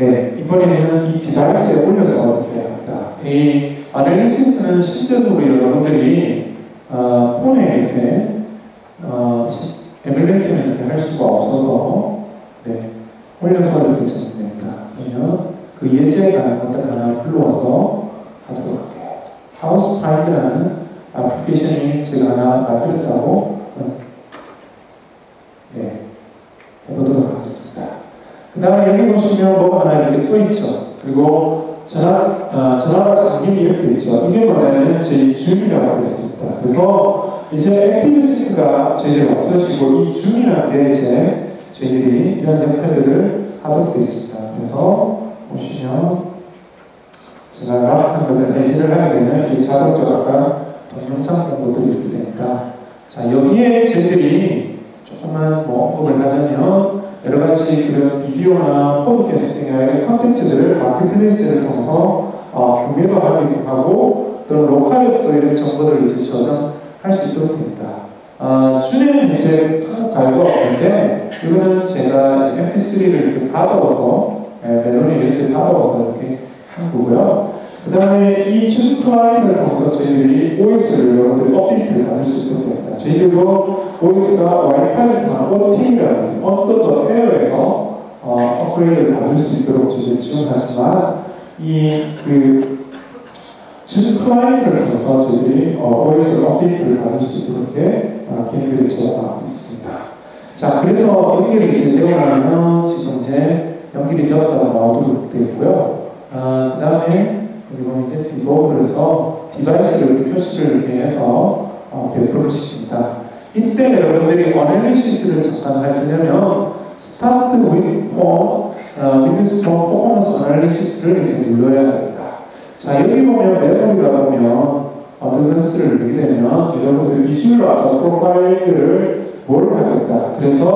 네, 이번에는 이 디바이스에 올려서 이렇게 합니다. 이 아날리시스는 실제로 여러분들이 폰에 이렇게 에뮬레이터는 이렇게 할 수가 없어서 네, 올려서 이렇게 진행됩니다. 그러면 그 예제에 관한 것들 하나 불러와서 하도록 할게요. 하우스 파인드라는 애플리케이션이 제가 하나 만들었다고 네, 해보도록 하겠습니다. 그 다음에 여기 보시면 뭐가 하나 이렇게 또 있죠. 그리고 전화가 잠긴 이렇게 있죠. 이게 뭐냐면 저희 줌이라고 되어 있습니다. 그래서 이제 액티브싱크가 저희들이 없어지고 이 줌이라는 게 이제 저희들이 이런 역할들을 하도록 되어 있습니다. 그래서 보시면 제가 락한 것을 배제를 하게 되면 이 자동적으로 아까 동영상 정보들이 이렇게 되니까 자 여기에 저희들이 조금만 언급을 하자면 여러 가지 그런 비디오나 팟캐스팅의 컨텐츠들을 마켓플레이스를 통해서 구매도 하기도 하고 또는 로컬에서 이런 정보들을 이제 저장할 수 있도록 됩니다. 주에는 이제 한국 가이드가 없는데 이거는 제가 mp3를 이렇게 받아서 멜론을 이렇게 받아서 이렇게 한 거고요. 그 다음에 이 줌 클라이언트를 통해서 저희들이 OS를 여러분들이 업데이트를 받을 수 있도록 됩니다. 저희들도 OS가 와이파이를 통한 OT라는 언더 더 에어에서 업그레이드를 받을 수 있도록 저희들이 지원하지만 줌 클라이언트를 통해서 저희들이 OS 업데이트를 받을 수 있도록 기능들을 제공하고 있습니다. 자, 그래서 여기를 이제 내어가면 지금 이제 연결이 되었다고 나오도록 되어 있고요. 그 다음에 그리고 이제 디버그를 해서 디바이스를 표시를 이렇게 해서 배포를 시킵니다. 이때 여러분들이 어널리시스를 잠깐 하시려면 스타트 with 윈도우즈 폰 퍼포먼스 어널리시스를 이렇게 눌러야 합니다. 자, 여기 보면 메모리가 보면 어드밴스를 누르게 되면 여러분들 비주얼 아까 프로파일을 뭘 하겠다. 그래서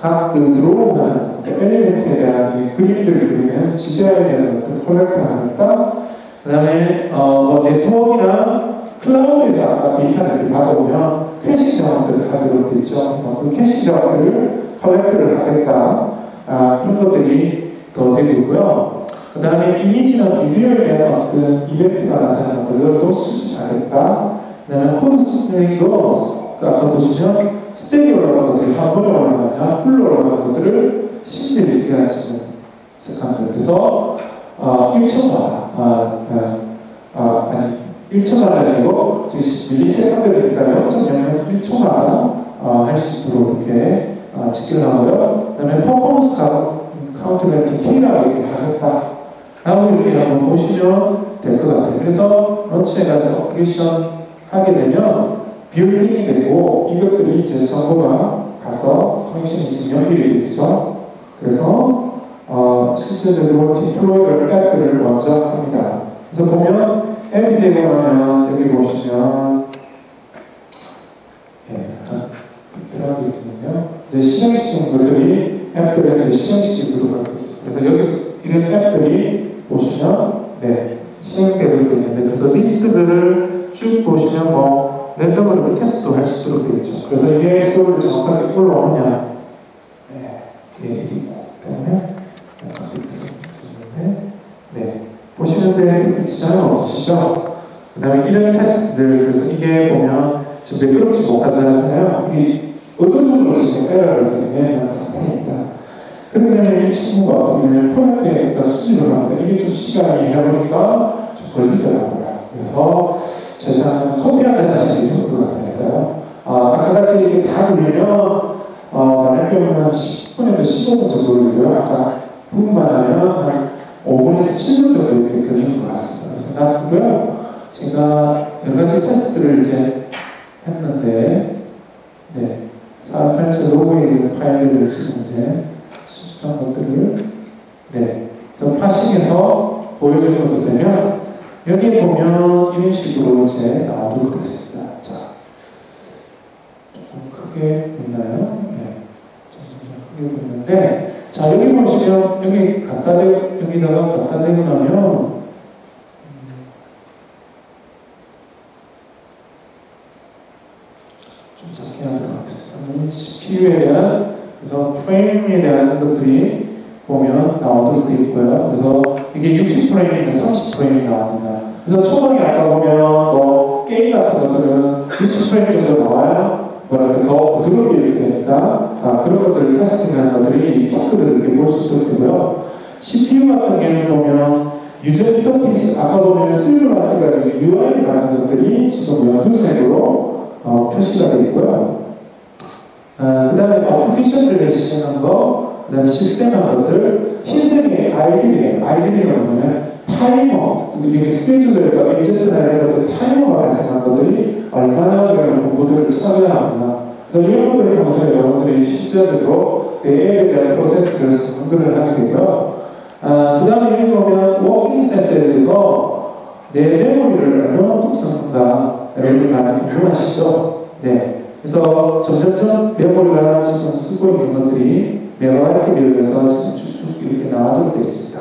각 들어오는 엘리멘트에 대한 그림들을 그리면 지배해야 되는 것들 콜렉트 하겠다. 그 다음에 네트워크나 클라우드에서 아까 데이터를 받아오면 캐시 작업들을 하도록 되어 있죠. 그 캐시 작업들을 컬렉트를 하겠다. 그런 것들이 더 되고 있고요. 그 다음에 이미지나 비디오에 대한 어떤 이벤트가 나타나는 것들도 수집하겠다. 그 다음에 코드 스프링도 아까 보시면 스택이 올라가는 것들이 한 번에 올라가냐, 풀로 올라가는 것들을 심리를 있게 하시는 색감들. 그래서 1초가 아니고 밀리세컨드니까 0.01초마다 할 수 있도록 이렇게 집계를 하고요. 그 다음에 퍼포먼스 카운트를 디테일하게 이렇게 하겠다. 라고 이렇게 한번 보시면 될 것 같아요. 그래서 런치해가지고 어플리케이션 하게 되면 뷰링이 되고 이것들이 이제 정보가 가서 커넥션이 지금 연결이 되죠. 그래서 실제적으로 디플로이를 앱들을 먼저 합니다. 그래서 보면 앱이 되고 나면 여기 보시면 들어가게 되면요. 이제 실행시키는 것들이 앱들을 이제 실행시키도록 하고 있습니다. 그래서 여기서 이런 앱들이 보시면 실행되도록 되어 있는데 그래서 리스트들을 쭉 보시면 랜덤으로 테스트도 할 수 있도록 되어 있죠. 그래서 이게 수업을 정확하게 올라오느냐 때문에 보시는데 지장은 없으시죠? 그 다음에 이런 테스트들 그래서 이게 보면 지금 매끄럽지 못하잖아요. 이 의도적으로 지금 에러를 진행하는 상태입니다. 그러면 이 친구가 어떻게 보면 포맷에 수집을 합니다. 이게 좀 시간이 해보니까 좀 걸리더라고요. 그래서 제가 커피 한 잔 하시는 게 좋을 것 같아서요. 아까 같이 이렇게 다 돌리면 만약에 보면 10분에서 15분 정도 걸리고요. 아까 부분만 하면 한 5분에서 7분 정도 이렇게 걸리는 것 같습니다. 그래서 나도요, 제가 여러 가지 테스트를 이제 했는데, 사업할체 로고에 있는 파일들을 지금 이제 수집한 것들을, 더 파싱해서 보여주는 것도 되면, 여기에 보면 이런 식으로 이제 나오도록 됐습니다. 자, 조금 크게 보이나요? 크게 보이는데, 자, 여기 보시면, 여기다가 갖다 대고 나면, 좀 작게 하도록 하겠습니다. CPU에 대한, 그래서 프레임에 대한 것들이 보면 나오도록 되어 있고요. 그래서 이게 60프레임이면 30프레임이 나옵니다. 그래서 초반에 아까 보면 뭐 게임 같은 것들은 60프레임 정도 나와야 더 부드럽게 이렇게 되니까 그런 것들을 테스팅하는 것들이 토크들을 이렇게 볼 수도 있고요. CPU 같은 경우는 보면 유저 인터페이스 아까 보면 실루라이트가 UI 라는 것들이 지금 연두색으로 표시가 되어 있고요. 그 다음에 어플리케이션을 내시는 거, 그 다음에 시스템한 것들, 흰색이 아이들이에요. 아이들이라고 하면 타이머, 이게 스케줄에서 에이전트나 이런 것들 타이머가 발생한 것들이 얼마나 그런 공부들을 참여하구나. 그래서 이런 것들을 통해서 여러분들이 실제적으로 AI에 대한 프로세스를 연구를 하게 되고요. 그 다음에 여기 보면 워킹 센터에서 내 메모리를 얼마나 독성한다. 여러분들 많이 궁금하시죠? 네. 그래서 점점점 메모리가 지금 쓰고 있는 것들이 메가바이트 비율에서 지금 쭉쭉 이렇게 나와도록 되어 있습니다.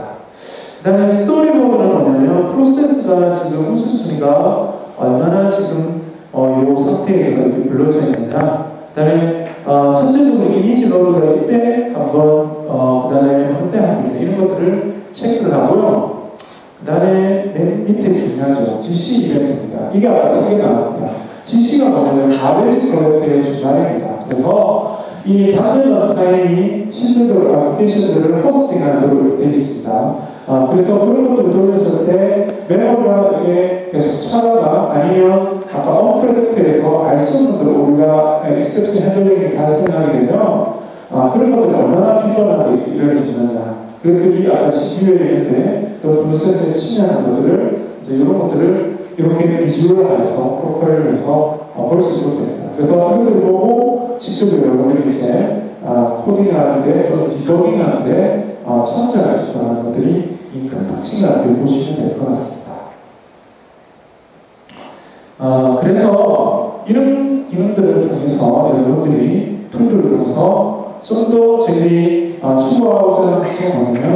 그 다음에 스토리보드는 뭐냐면 프로세스가 지금 우선순위가 얼마나 지금 이 상태에서 이렇게 불러져 있느냐. 그 다음에 첫째적으로 이미지 로드가 이때 한번 그 다음에 확대하기 이런 것들을 체크를 하고요. 그 다음에 맨 밑에 중요하죠. GC 이벤트입니다. 이게 아까 세 개 나옵니다. GC가 뭐냐면 아베이지 프로젝트의 주말입니다. 그래서 이 다른 런타임이 실제적으로 애플리케이션들을 호스팅하도록 되어 있습니다. 그래서 그런 것들을 돌렸을 때 메모리가 이렇게 계속 차다가 아니면 아까 언프레딕트에서 알 수 없는 것들을 우리가 엑셉션 핸들링이 발생하게 되면 그런 것들이 얼마나 필요하게 이루어지느냐. 그것들이 아까 CPU에 있는데 또 프로세스에 침해하는 것들을 이제 이런 것들을 이렇게 비주얼화해서 프로파일을 해서 볼 수 있도록 됩니다. 그래서 이것들을 보고 직접 여러분들이 이제 코딩하는데 또는 디버깅하는데 참여할 수 있는 것들이 큰 특징이라고 보시면 될 것 같습니다. 그래서 이런 기능들을 통해서 여러분들이 툴들을 통해서 좀 더 저희들이 추구하고자 하는 게 뭐냐면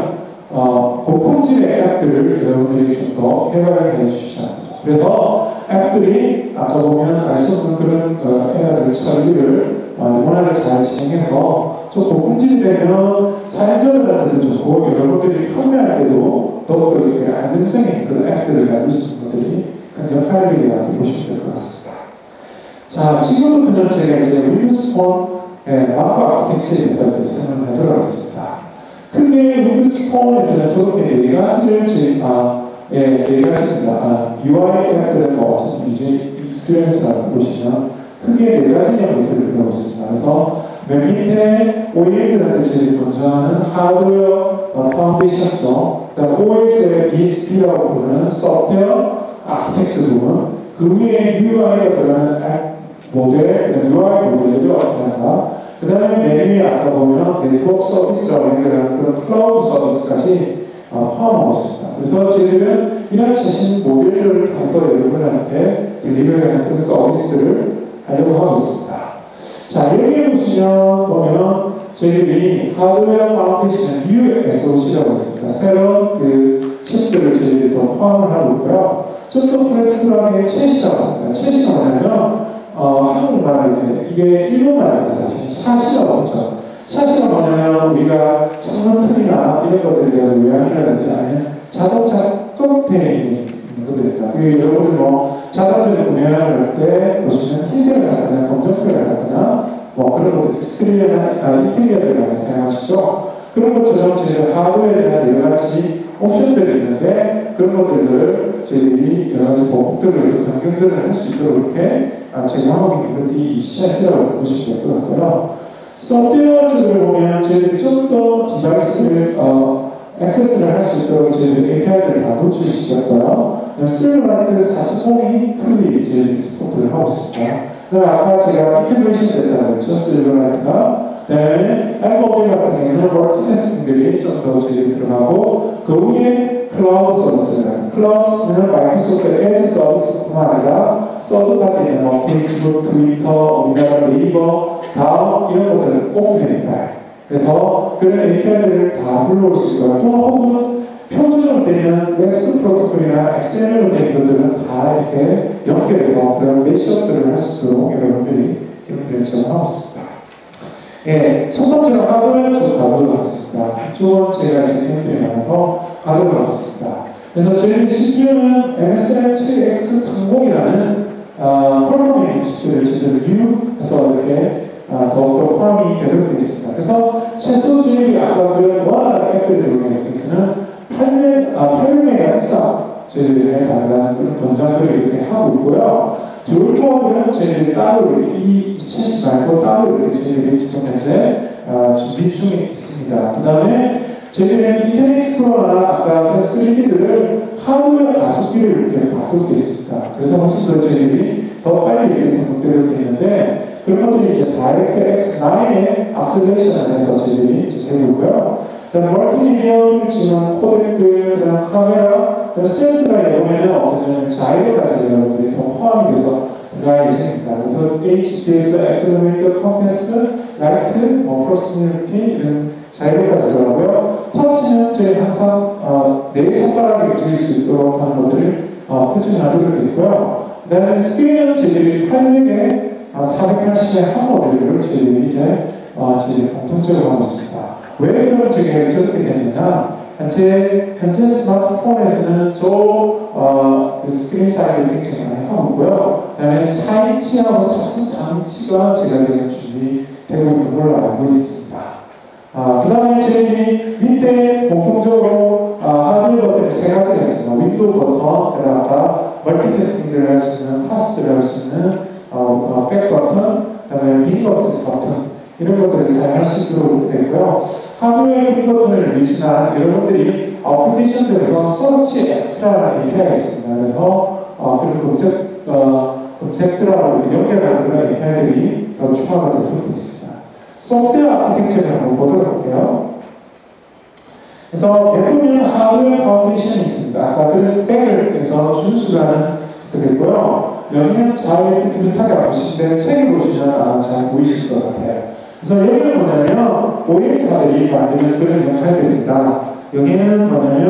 고품질의 앱들을 여러분들이 좀 더 개발해 주시지 않죠. 그래서 앱들이 아까 보면 알 수 없는 그런 앱들 처리를 원활하게 잘 진행해서 좀 고품질이 되면 사용자들한테도 좋고 여러분들이 판매할 때도 더욱더 안정성이 그런 앱들을 만들 수 있는 것들이 큰 역할이라고 보시면 될 것 같습니다. 자, 지금부터는 제가 이제 윈도우즈 폰 마크 아키텍처에 대해서 설명을 하도록 하겠습니다. 크게 윈도우즈 폰에서는 저렇게 네 가지를 네 가지입니다. UI 앱들의 유저 익스피리언스라고 보시면 크게 네 가지 영역들을 배우고 있습니다. 그래서 맨 밑에 OEM들한테 제일 권장하는 하드웨어 파운데이션 쪽, 그다음 OS의 BSP라고 부르는 소프트웨어 아키텍처 부분, 그 위에 UI가 들어가는 앱 모델, UI 모델을 어떻게 한다. 그 다음에 맨 위에 아까 보면 네트워크 서비스라고 얘기하는 그런 클라우드 서비스까지 포함하고 있습니다. 그래서 저희들은 이런 최신 모델을 통해서 여러분한테 딜리버리하는 그런 서비스들을 하려고 하고 있습니다. 자, 여기에 보면 저희들이 하드웨어 파운데이션 USOC라고 있습니다. 새로운 그 칩들을 저희들이 또 포함을 하고 있고요. 좀더 프레스라는 게 채시라고 합니다. 채시가 뭐냐면 한국말인데 이게 일본말입니다. 샤시라고 하죠. 샤시가 뭐냐면 우리가 창문 틀이나 이런 것들에 대한 요양이라든지 아니면 자동차 껍데기에 있는 것들입니다. 여러분들 자동차를 구매할 때 보시면 흰색을 하거나 검정색을 하거나 그런 것들 익스트리어나 인테리어를 많이 사용하시죠. 그런 것처럼 저희가 하드웨어에 대한 여러 가지 옵션들이 있는데 그런 것들을 저희들이 여러 가지 보급들을 해서 변경들을 할 수 있도록 이렇게 제공하고 있는 것들이 이 CS라고 보시면 될 것 같고요. 소프트웨어 쪽을 보면 저희들이 좀 더 디바이스를 액세스를 할 수 있도록 저희들이 API들을 다 노출시켰고요. 실루라이트 4.0이 풀리 저희들이 스포트를 하고 있습니다. 그다음에 아까 제가 인테그레이션 됐다고 했죠. 실루라이트가. 그 다음에 앱모델 같은 경우에는 월티네스들이 좀 더 저희들이 들어가고 그 위에 클라우드 서비스는 클라우드는 마이크로소프트 에즈 서비스뿐만 아니라 서드파티는 페이스북, 트위터, 우리나라 네이버, 다음 이런 것들은 오픈이니까 그래서 그런 API들을 다 불러올 수 있고요. 또 혹은 표준으로 되는 웨스트 프로토콜이나 XML로 된 것들은 다 이렇게 연결해서 그런 매시업들을 할 수 있도록 여러분들이 제공하고 있습니다. 예, 첫 번째로 하드웨어 쪽 가보도록 하겠습니다. 이쪽은 제가 이제 캠프에 나가서 가보도록 하겠습니다. 그래서 저희 CPU는 MSI7X30이라는 프로그래밍 칩을 지금 U에서 이렇게 더욱더 포함이 되도록 되어 있습니다. 그래서 최소 저희 아까 그런 원활한 앱들을 이용해서는 800메가 이상 저희들에 가능한 그런 권장들을 이렇게 하고 있고요. 듀얼코어는 저희들이 따로 이 채시 말고 따로 이렇게 저희들이 지금 현재 준비 중에 있습니다. 그 다음에 저희들은 인터넷 익스플로러나 아까 3D들을 하드웨어 가속기를 이렇게 바꾸고 있습니다. 그래서 훨씬 더 저희들이 더 빨리 이렇게 등록되어 있는데 그런 것들이 이제 다이렉트 X9의 악셀레이션을 해서 저희들이 되고 있고요. 그다음 멀티미디어를 지금 코덱들, 그다음 카메라, 그다음 센서가 이번에는 어떤 자이로까지 여러분들이 더 포함이 돼서 들어갈 예정입니다. 그래서 HPS, 액셀러레이터, 컴패스, 라이트, 프로스미티 이런 자이로까지 들어가고요. 터치는 저희 항상 네 손가락에 들릴 수 있도록 하는 것들을 표준화되어 있고요. 그다음에 스크린은 저희들이 800에 480의 한 모델을 저희들이 이제 공통적으로 하고 있습니다. 왜 그런 저게 저렇게 되느냐? 현재 스마트폰에서는 그 스크린 사이즈를 굉장히 많이 하고 있고요. 그 다음에 4인치하고 4.3인치가 제가 지금 준비되고 있는 걸로 알고 있습니다. 그 다음에 저희 밑에 공통적으로 하드웨어 세 가지가 있습니다. 윈도우 버튼, 그다음 멀티태스킹을 할 수 있는, 파스를 할 수 있는 백 버튼, 그 다음에 링버스 버튼 이런 것들을 사용할 수 있도록 되고요. 하드웨어 링버튼을 위치한 여러분들이 어플리케이션들에서 서치 엑스트라 API가 있습니다. 그래서 그런 검색들하고 연결하는 그런 API들이 더 추가가 되도록 있습니다. 소프트웨어 아키텍처를 한번 보도록 할게요. 그래서 대부분 하드웨어 파운데이션이 있습니다. 아까 그 스펙을 해서 준수라는 것도 있고요. 여기는 잘 비슷하게 보시는데 책을 보시면 잘 보이실 것 같아요. 그래서 여기는 뭐냐면 고객자들이 만드는 그런 역할들입니다. 여기는 뭐냐면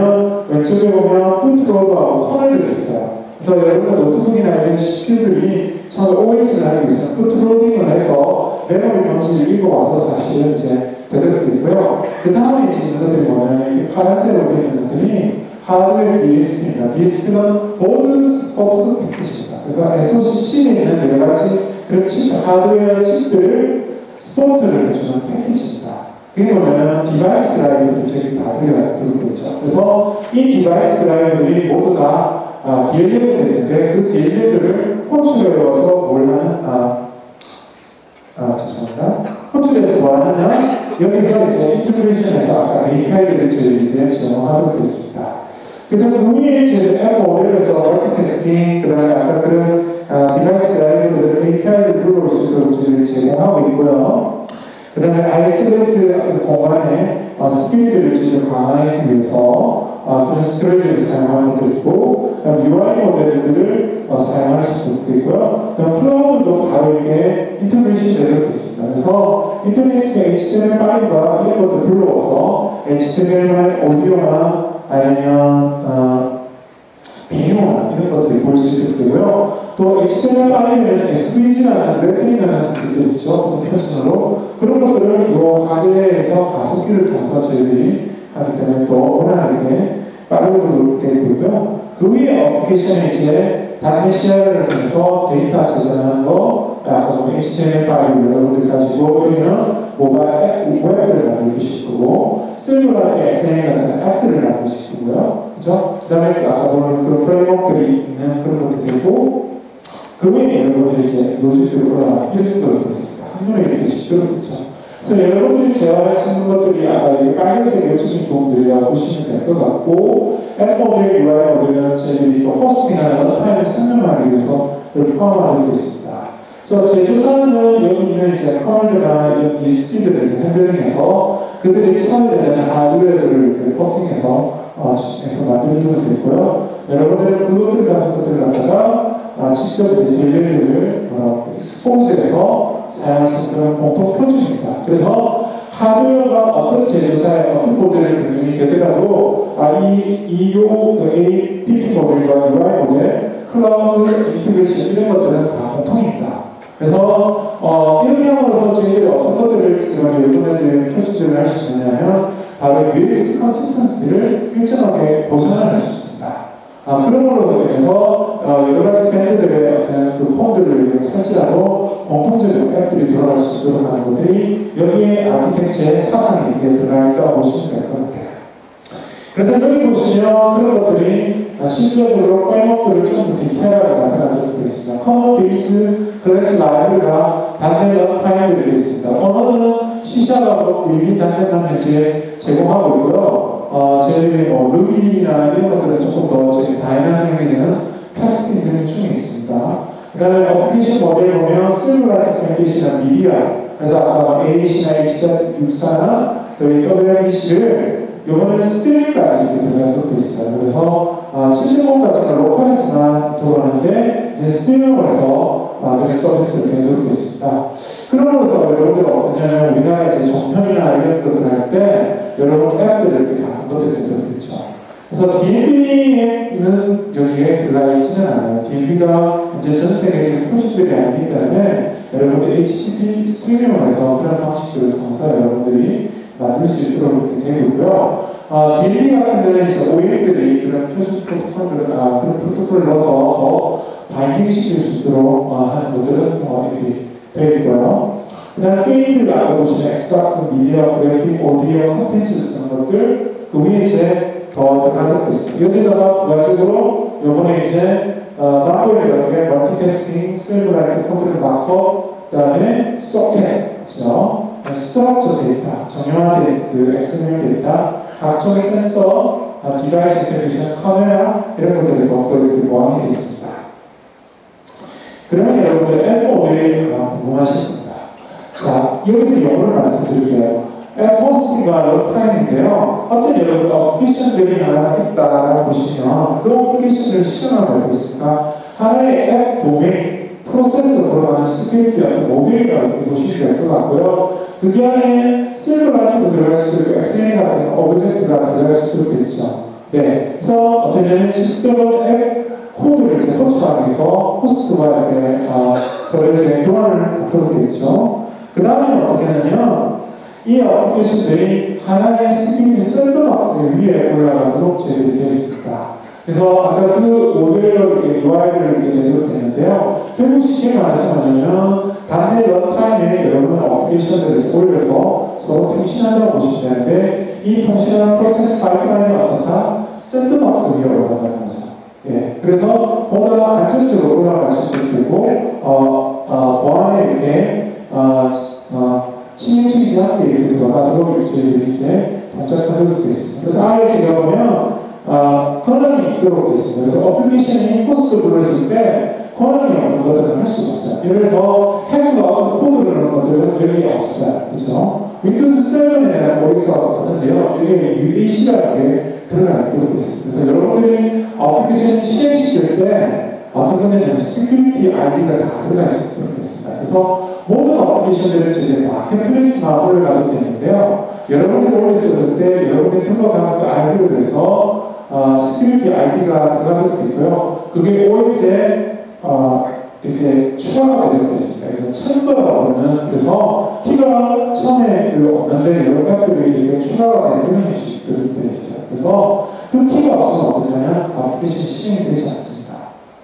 왼쪽에 보면 푸트로드하고 커널들이 있어요. 그래서 여러분 노트북이나 이런 CPU들이 처음에 OS를 하기 위해서 푸트로딩을 해서 메모리 명시를 읽어와서 사실은 이제 되도록 있고요. 그 다음에 있는 것들이 뭐냐면 파란색으로 되어 있는 것들이 하드웨어 BS입니다. BS는 보드 스포트 패키지입니다. 그래서 SoC 칩에 있는 여러 가지 그런 하드웨어 칩들을 스포트를 해주는 패키지입니다. 그게 뭐냐면 디바이스 드라이브들이 저기 다 들어가 있죠. 그래서 이 디바이스 드라이브들이 모두 다 DLL이 되는데 그 DLL들을 호출해서 뭘 하는 죄송합니다. 호출해서 뭐 하느냐? 여기서 이제 인티그레이션에서 아까 API들을 이제 지정하도록 했습니다. 그래서 그 위에 이제 앱 모델에서 멀티태스킹, 그 다음에 아까 그런 디바이스 드라이브들을 API를 불러올 수 있도록 제공하고 있고요. 그 다음에 아이솔레이트 공간에 스피드를 지금 강화하기 위해서 그런 스토리지를 사용하는 것도 있고, UI 모델들을 사용할 수도 있고요. 그다음 클라우드도 바로 이렇게 인터페이션이 되어 있습니다. 그래서 인터넷에 HTML5가 이런 것도 불러와서 HTML 오디오나 아니면 비디오나 이런 것들이 볼 수 있게 되고요. 또 HTML5에는 SVG라는 레드라는 것들 있죠. 표준어로 그런 것들을 이 하드웨어에서 가속기를 통해서 저희들이 하기 때문에 더 원활하게 빠르게 되고 있고요. 그 위에 어플리케이션에 이제 다니시아를 통해서 데이터 저장하는 거, 아까 HTML 파일을 여러분들 가지고 우리는 모바일 웹을 만들기 거고, 셀룰러 XML 같은 앱들을 만들기 거고요. 그죠? 그 다음에 아까 보는 그 프레임워크들이 있는 그런 것들이 있고, 그 외에 여러분들이 이제 로직으로 이런 것도 있습니다. 한눈에 이렇게 쉽도록 있죠. 그래서 여러분들이 제어할 수 있는 것들이 아까 이 빨간색 외축인 부분들이라고 보시면 될 것 같고, 앱 모델 UI 모델은 저희들이 호스팅하는 런타임을 설명하기 위해서 포함하고 있습니다. 그래서 제조사는 여기 있는 이제 커널이나 이런 디스피드를 핸들링해서 그들이 처리되는 하드웨어들을 포팅해서 만들어도 되고요. 여러분들은 그것들 같은 것들을 갖다가 직접 이제 딜레이를 익스포즈해서 사용할 수 있는 공통 표준입니다. 그래서 하드웨어가 어떤 제조사에 어떤 모델을 변경이 되더라도 APP 모델과 UI 모델, 클라우드 인티그레이션 이런 것들은 다 공통입니다. 그래서 이렇게 함으로써 저희들이 어떤 것들을 이번에 표출을 할 수 있냐면 바로 UX 컨시스턴시를 일정하게 보존할 수 있습니다. 그럼으로 인해서 여러 가지 밴드들의 어떤 그 폰들을 설치하고 공통적인 앱들이 돌아갈 수 있도록 하는 것들이 여기에 아키텍처의 사상이 들어가 있다고 보시면 될 것 같아요. 그래서 여기 보시면 그런 것들이 실질적으로 프레임워크를 좀 더 디테일하게 나타나는 것들이 있습니다. 커먼 베이스 클래스 라이브러리가 단계적 파일들이 되어 있습니다. 언어는 C샵하고 VB 단계만 현재 제공하고 있고요. 저희들이 루비나 이런 것들은 조금 더 다이나믹하게 되는 캐스팅들이 중에 있습니다. 그 다음에 어플리케이션 모델 보면 실버라이트 팬게이시나 미디어, 그래서 아까 AC나 H.64나 저희 WMC를 요번에 스테이까지 이렇게 들어가고 있어요. 그래서 70번까지는 로컬에서만 들어가는데 이제 스테이에서 그런 서비스를 내놓고 있습니다. 그러면서 여러분들 어떠냐면 우리나라 이제 정편이나 이런 것들 할 때 여러분 앱들을 이렇게 다운로드 되죠. 그래서 DMB는 여기에 들어가 있지는 않아요. DMB가 이제 전 세계에 표시들이 아니기 때문에 여러분들 HTTP 스트리밍에서 그런 방식들을 통해서 여러분들이 만들 수 있도록 이렇게 되어 있고요. DMB 같은 경우는 이제 OEM들이 그런 표시 프로토콜을, 그런 프로토콜을 넣어서 더 바이딩 시킬 수 있도록 하는 것들은 더 이렇게 되어 있고요. 그 다음에 게임들 아까 보시면 엑스박스, 미디어, 그래픽, 오디오, 콘텐츠 쓰는 것들, 그 위에 이제 더 들어가고 있습니다. 여기다가 부가적으로 요번에 이제 마포에다가 멀티태스킹, 실버라이트, 콘텐츠 마커, 그 다음에 소켓, 그죠? 스트럭처 데이터, 정형화된 그 XML 데이터, 각종의 센서, 디바이스 인테그레이션, 카메라 이런 것들이 것들이 모함이 되어 있습니다. 그러면 여러분들 앱 모델이 궁금하실 겁니다. 자, 여기서 영어를 말씀드릴게요. 앱 호스팅과 런타임인데요. 어떤 여러분 어플리케이션들이 하나 있다라고 보시면 그 어플리케이션을 실행하고 있고 있으니까 하나의 앱 도메인 프로세스 돌아가는 스크립트의 모델이라고 보시면 될 것 같고요. 그 안에 실버라이트도 들어갈 수 있고 XML 같은 오브젝트가 들어갈 수도 있죠. 네, 그래서 어떤 시스템은 앱 코드를 이제 호출하기 위해서 호스트와 이렇게 서로 이제 교환을 하도록 되겠죠. 그 다음에 어떻게 하냐면 이 어플리케이션들이 하나의 스크립트 샌드박스 위에 올라가도록 제작이 되어 있습니다. 그래서 아까 그 모델로 UI를 내도 되는데요. 결국 쉽게 말씀하면 단내 런타임에 여러분 어플리케이션들을 올려서 서로 통신한다고 보시면 되는데 이 통신한 프로세스 파이프라인이 어떻다? 샌드박스 위에 올라가는 거죠. 예, 그래서 보다 안정적으로 올라갈 수도 있고, 보안에 이렇게, 신경치기 함께 이렇게 들어가도록 저희들이 이제 동작하도록 되어 있습니다. 그래서 아예 제가 보면, 권한이 있도록 되어 있습니다. 그래서 어플리케이션이 호스트 불렀을 때 권한이 없는 것들은 할 수가 없어요. 예를 들어서 해커가 코드를 넣는 것들은 여기 없어요. 그래서 윈도우즈 7에 OS가 같은데요. 여기에 UAC라는 들어가 있도록 되어 있습니다. 그래서 여러분들이 어플리케이션 실행시킬 때 어떤 데는 시큐리티 아이디가 다 들어가 있도록 되어 있습니다. 그래서 모든 어플리케이션들을 이제 마켓플레이스만 올려놔도 되는데요. 여러분들이 올렸을 때 여러분들이 등록한 그 아이디로 해서 시큐리티 아이디가 들어가도 되고요. 그게 OS에 이렇게 추가가 되어 있습니다. 그래서 챔버라고 하는 그래서 키가 처음에 없는데 여러 가지들이 이렇게 추가가 되는 형식들이 되어 있어요. 그래서 그 키가 없으면 어떠냐면 어플리케이션이 실행이 되지 않습니다.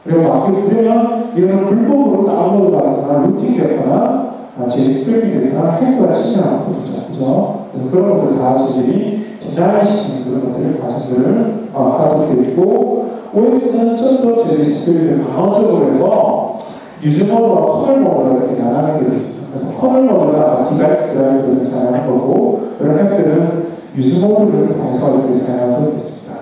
그리고 그러면 이거는 불법으로 다운로드 받거나 루팅 됐거나 제스크립이 되거나 해커가 침해하는 코드죠. 그죠? 그런 것들 다 저희들이 디자인시키는 그런 것들을 과정들을 하도록 되어 있고 OS는 좀 더 저희 스크립을 방어적으로 해서 유저 모드와 커널 모드가 이렇게 나눠게 되어 있습니다. 그래서 커널 모드가 디바이스 드라이브를 사용하는 거고 이런 앱들은 유저 모드를 통해서 이렇게 사용하도록 있습니다.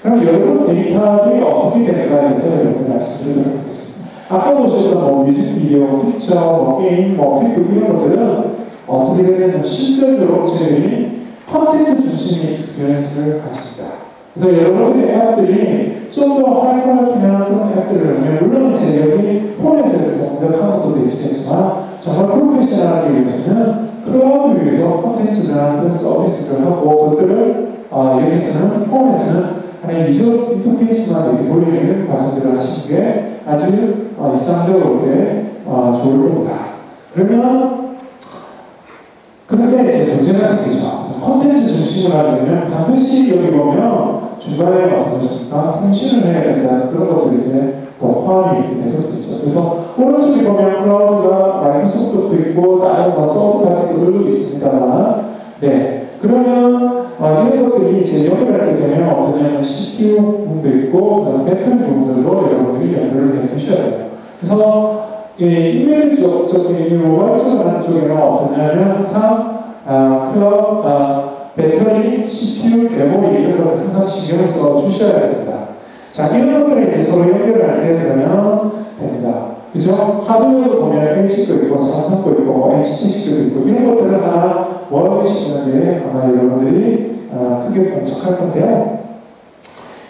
그럼 여러분 데이터들이 어떻게 되는가에 대해서 여러분 말씀드리도록 하겠습니다. 아까 보셨던 뮤직비디오, 피처, 게임, 피플 이런 것들은 어떻게 되냐면 실제로 저희들이 콘텐츠 중심의 익스피리언스를 가집니다. 그래서 여러분들의 앱들이 좀 더 하이퀄리티한 그런 앱들을 물론 이제 여기 폰에서 공격하는 것도 있겠지만 정말 프로페셔널하게 위해서는 클라우드 위에서 콘텐츠나 서비스를 하고 그것들을 여기서는 폰에서는 하나의 유저 인터페이스만 이렇게 돌리는 과정들을 하시는 게 아주 이상적으로 이렇게 좋을 겁니다. 그런데 이제 문제가 생기죠. 콘텐츠 중심으로 하려면 반드시 여기 보면 중간에 어떻습니까? 통신을 해야 된다는 그런 것들이 이제 더 포함이 되도록 있죠. 그래서 오른쪽에 보면 클라우드가 마이크로소프트도 있고 다른 서브 같은 것들도 있습니다만, 네. 그러면 이런 것들이 이제 연결할 때 되면 어떠냐면 CPU 부분도 있고 그다음 배터리 부분들로 여러분들이 연결을 해두셔야 돼요. 그래서 이메일 쪽적인 모바일 쪽 하는 쪽에는 어떠냐면 항상 배터리, CPU, 메모리 이런 것들 항상 신경을 써 주셔야 됩니다. 자, 이런 것들을 이제 서로 연결할 때 되면 됩니다. 그죠? 하드웨어도 보면 LG도 있고, 삼성도 있고, HTC도 있고, 이런 것들을 다 모아주시는 게 아마 여러분들이 크게 공척할 건데요.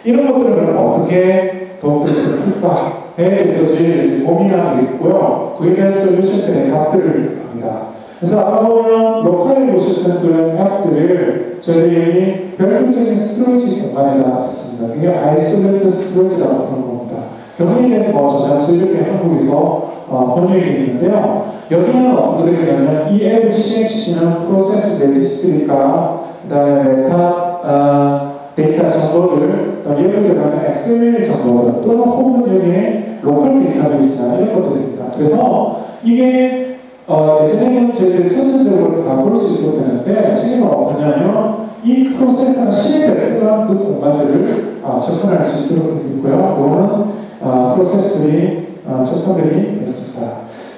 이런 것들은 어떻게 도움을 풀까에 대해서 제일 고민하고 있고요. 그에 대한 솔루션들의 답들을 합니다. 그래서 아까 보면 로컬에 보셨던 그런 앱들을 저희들이 별도적인 스토리지 공간에다 놨습니다. 그게 아이솔레이트 스토리지라고 부르는 겁니다. 경리된 저장소 이렇게 한국에서 번역이 되어 있는데요. 여기는 어떻게 되냐면 이 앱을 실행시키는 프로세스 레지스트리가 그다음에 메타 데이터 정보를 예를 들면 XML 정보 또는 혹은 여기에 로컬 데이터베이스나 이런 것들입니다. 그래서 이게 예전에는 저희들이 선천적으로 다 볼 수 있게 되는데 지금은 어떠냐면 이 프로세스가 실행되는 그 공간들을 접근할 수 있도록 되어 있고요. 그거는 프로세스들이 접근이 됐습니다.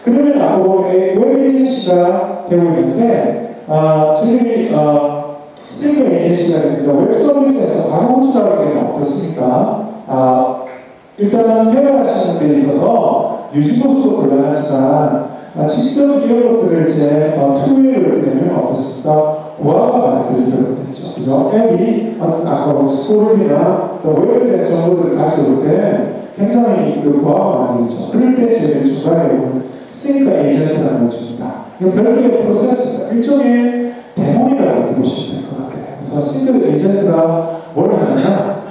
그러면 앞으로 웹 에이전시가 되고 있는데 저희들이 싱글 에이전시가 됩니다. 웹 서비스에서 바로 호출하게 되면 어떻습니까? 일단은 개발하시는 데 있어서 유지보수도 곤란하지만 직접 이런 것들을 이제 투웨이를 되면 어떻습니까? 고화가 많이 걸리겠죠. 그죠? 앱이 아까 스토리나 또 웹에 대한 정보들을 가져올 때 굉장히 고화가 많이 걸리죠. 그럴 때 저희들이 중간에 오는 싱크 에이전트라는 것입니다. 이건 별도의 프로세스입니다. 일종의 데모이라고 보시면 될 것 같아요. 그래서 싱크 에이전트가 뭘 하느냐?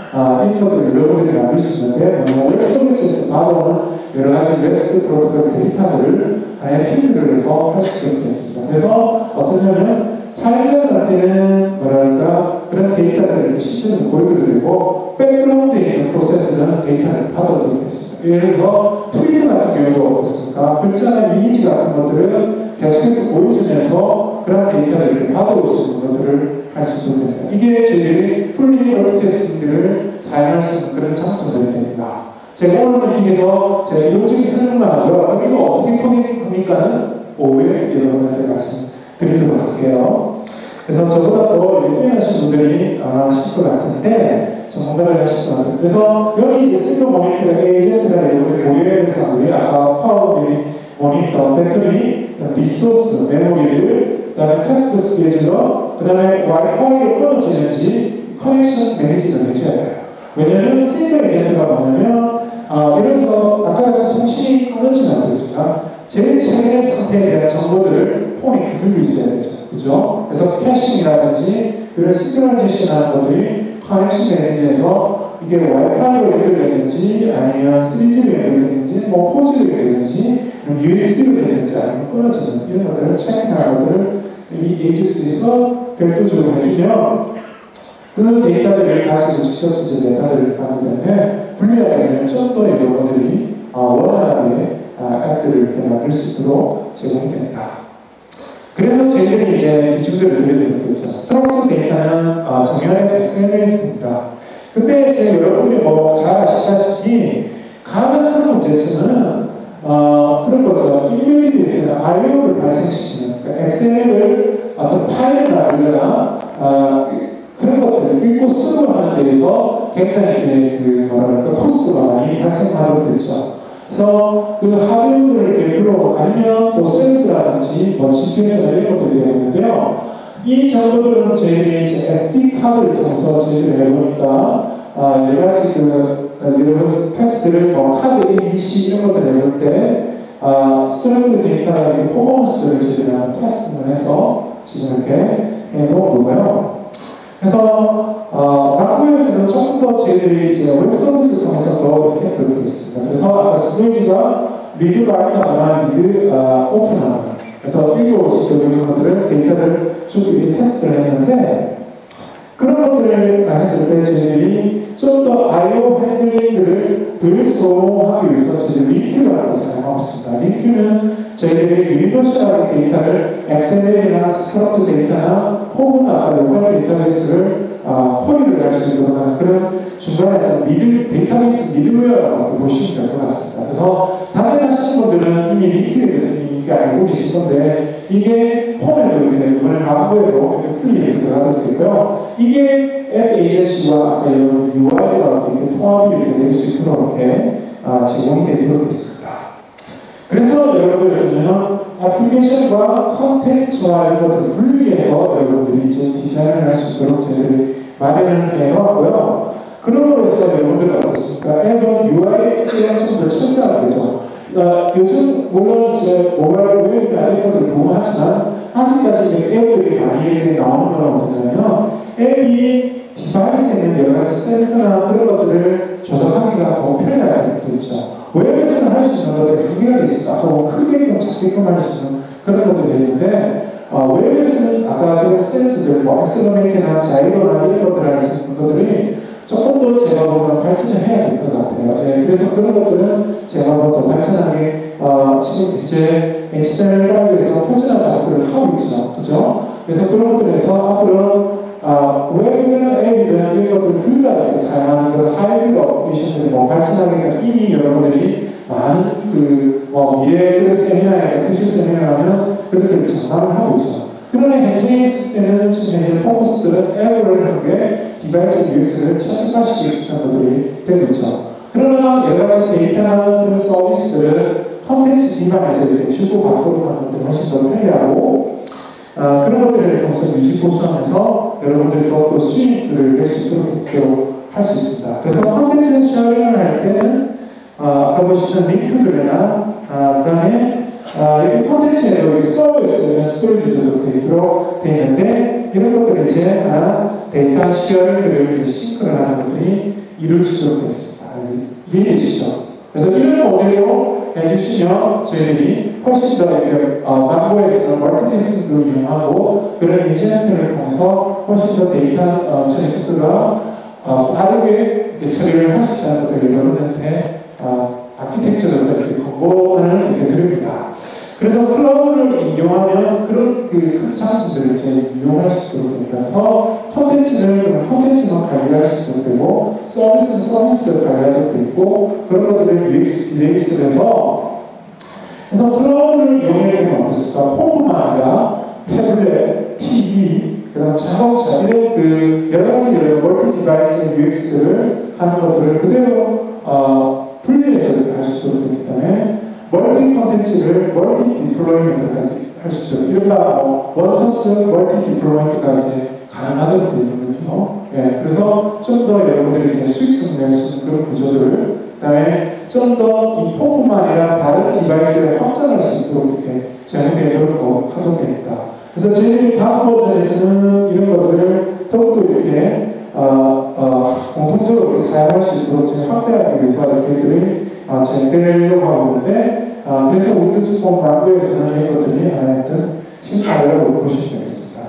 이런 것들을 여러분들이 만들 수 있는데, 웹 서비스에서 받아오는 여러 가지 REST 프로토콜 데이터들을 아예 필드를 해서 할 수 있게 되었습니다. 그래서 어떠냐면 사용자들한테는 뭐랄까 그런 데이터들을 시스템을 보여드리고 백그라운드에 있는 프로세스는 데이터를 받아들이게 됐습니다. 예를 들어서 트위터 같은 경우도 어떻습니까? 글자나 이미지 같은 것들은 계속해서 보여주면서 그런 데이터들을 받아올 수 있는 것들을 할 수 있는 겁니다. 이게 저희들이 풀리 워드캐스팅들을 사용할 수 있는 그런 장점들이 됩니다. 제가 오늘은 여기서 제가 이론적인 설명만 하고요. 이거 어떻게 코딩합니까는 오후에 여러분한테 말씀드리도록 할게요. 그래서 저보다 더 유명하신 분들이 아마 하실 것 같은데, 전문가를 하실 것 같은데, 그래서 여기 이제 싱글 모니터 에이전트가 여러분이 보여야 되는 사람들이 아까 파워 모니터, 배터리, 리소스, 메모리를, 그 다음에 테스트 스케줄러, 그 다음에 와이파이로 끊어지는지 커넥션 매니지를 해줘야 돼요. 왜냐하면 싱글 에이전트가 뭐냐면 예를 들어서 아까 같이 통신이 끊어지지 않겠습니까? 제일 최근의 상태에 대한 정보들을 폰에 들고 있어야 되죠. 그죠? 그래서 캐싱이라든지 그런 시그널제션 하는 것들이 커넥션 매니저에서 이게 와이파이로 연결되는지 아니면 3G로 연결되는지 4G로 연결되는지 USB로 되는지 아니면 끊어지는 이런 것들을 체크하는 것들을 이 에이전트에서 별도적으로 해주면 그 데이터들을 가지고 직접 데이터들을 받기 때문에 분리하게 좀 더 여러분들이 원활하게 앱들을 이렇게 만들 수 있도록 제공이 됩니다. 그래서 저희들이 이제 기준들을 드리고 있죠. 스트럭처 데이터는 정렬의 XML입니다. 근데 이제 여러분들이 잘 아시다시피 가장 큰 문제점은 그런 거죠. 이메일에서 IO를 발생시키는 그러니까 XML을 어떤 파일을 만들거나 그런 것들을 읽고 쓰고 하는 데 대해서 굉장히 코스가 많이 발생하게 되죠. 그래서 그 하드웨어를 예로 아니면 또 센서라든지 GPS나 이런 것들이 되는데요. 이 정보들은 저희들이 SD 카드를 통해서 저희들이 해보니까 여러 가지 여러 테스트를 카드 A, B, C 이런 것들을 해볼 때 스트레스 데이터의 퍼포먼스를 저희들이 테스트를 해서 지금 이렇게 해놓은 거고요. 그래서 락부에서는 조금 더 저희들이 이제 웹 서비스 통해서 더 이렇게 들고 있습니다. 그래서 아까 스토리지가 리드 바인하거나 리드 오픈하거나 그래서 읽어올 수 있는 것들을 데이터를 주고 테스트를 했는데 그런 것들을 했을 때 저희들이 좀 더 I/O 핸들링을 덜 소모하기 위해서 저희들이 리큐라는 것을 사용하고 있습니다. 리큐는 저희들이 유니버셜하게 데이터를 XML이나 스트럭처 데이터나 혹은 아까 로컬 데이터베이스를 콜을 할 수 있도록 하는 그런 중간에 데이터베이스 미드웨어라고 보시면 될 것 같습니다. 그래서 다른 하시는 분들은 이미 리큐에 대해서 이미 알고 계신 건데 이게 폼에도 이번에 광고에도 풀리 들어가도 되고요. 이게 앱 에이전시와 아까 UI와 통합이 될 수 있도록 이렇게 제공이 되도록 있습니다. 그래서 여러분들 요즘에는 애플리케이션과 컨텐츠와 이런 것들을 분리해서 여러분들이 이제 디자인을 할 수 있도록 저희들이 마련을 해왔고요. 그런 거에서 여러분들 어떻습니까? 앱은 UIX랑 좀 더 철저하게 되죠. 요즘 물론 제 모바일 웹이나 이런 것들을 보호하지만 아직까지 앱들이 많이 나오는 건 어떠냐면 앱이 디바이스에 있는 여러 가지 센서나 그런 것들을 조작하기가 더 편리하게 되죠. 웹에서는 할 수 있는 것들이 크기가 돼 있습니다. 아까 크게끔 작게끔 할 수 있는 그런 것들이 있는데 웹에서는 아까 그 센스들, 액셀러메이터나 자이로나 이런 것들 할 수 있는 것들이 조금 더 제가 보면 발전을 해야 될 것 같아요. 예, 그래서 그런 것들은 제가 더 발전하게 지금 이제 HTML5에서 표준화 작업들을 하고 있죠. 그죠? 그래서 그런 것들에서 앞으로 웹이나 앱이나 이런 것들 둘 다 사용하는 그런 하이브리드 어플리케이션들이 발전하기가 이미 여러분들이 많은 미래 그 세미나에 기술 세미나라면 그런 것들을 장담을 하고 있죠. 그러나 현재 있을 때는 지금 포커스는 앱을 하는 게 디바이스 UX를 최적화시킬 수 있는 것들이 되고 있죠. 그러나 여러 가지 데이터나 그런 서비스들은 콘텐츠 기반에서 주고받도록 하는 것들이 훨씬 더 편리하고 그런 것들을 통해서 유지 보수하면서 여러분들이 또 수익들을 낼 수 있도록 할 수 있습니다. 그래서 콘텐츠 쉐어링을 할 때는 아까 보시는 링크들이나 그 다음에 여기 콘텐츠에 여기 서비스, 스토리지도 되어 있는데 이런 것들이 이제 데이터 쉐어링을 이제 싱크로하는 것들이 이루어지도록 되어 있습니다. 이해되시죠? 그래서 이런 모델로 해주시면 저희들이 훨씬 더 광고에서 멀티태스킹도 이용하고 그런 인지네트를 통해서 훨씬 더 데이터 처리 속도가 빠르게 처리를 할 수 있다는 것들을 여러분한테 아키텍처로서 이렇게 공고를 이렇게 드립니다. 그래서 클라우드를 이용하면 그런 큰 장점들을 이제 이용할 수 있도록 됩니다. 그래서 콘텐츠만 관리할 수 있도록 되고 서비스를 관리할 수도 있고 그런 것들을 UX를 해서 그래서 클라우드를 이용하면 어떻습니까? 폰뿐만 아니라 태블릿, TV, 그다음 자동차 이런 여러 가지 멀티 디바이스 UX를 하는 것들을 그대로 분리해서 할 수 있도록 되기 때문에 멀티 콘텐츠를 멀티 디플로이먼트를 할 수 있도록 이른바 원소스 멀티 디플로이먼트가 이제 가능하도록 되어 있는 거죠. 예, 그래서 좀 더 여러분들이 이제 수익성 낼 수 있는 그런 구조들을 그다음에 좀 더 이 폰뿐만 아니라 다른 디바이스를 확장할 수 있도록 이렇게 제공되도록 하도록 됩니다. 그래서 저희들이 다음 버전에서는 이런 것들을 더욱더 이렇게 공통적으로 사용할 수 있도록 확대하기 위해서 이렇게 진행되려고 하고 있는데 그래서 윈도우즈 폰 마크에서는 이런 것들이 하여튼 신사라고 보시면 되겠습니다.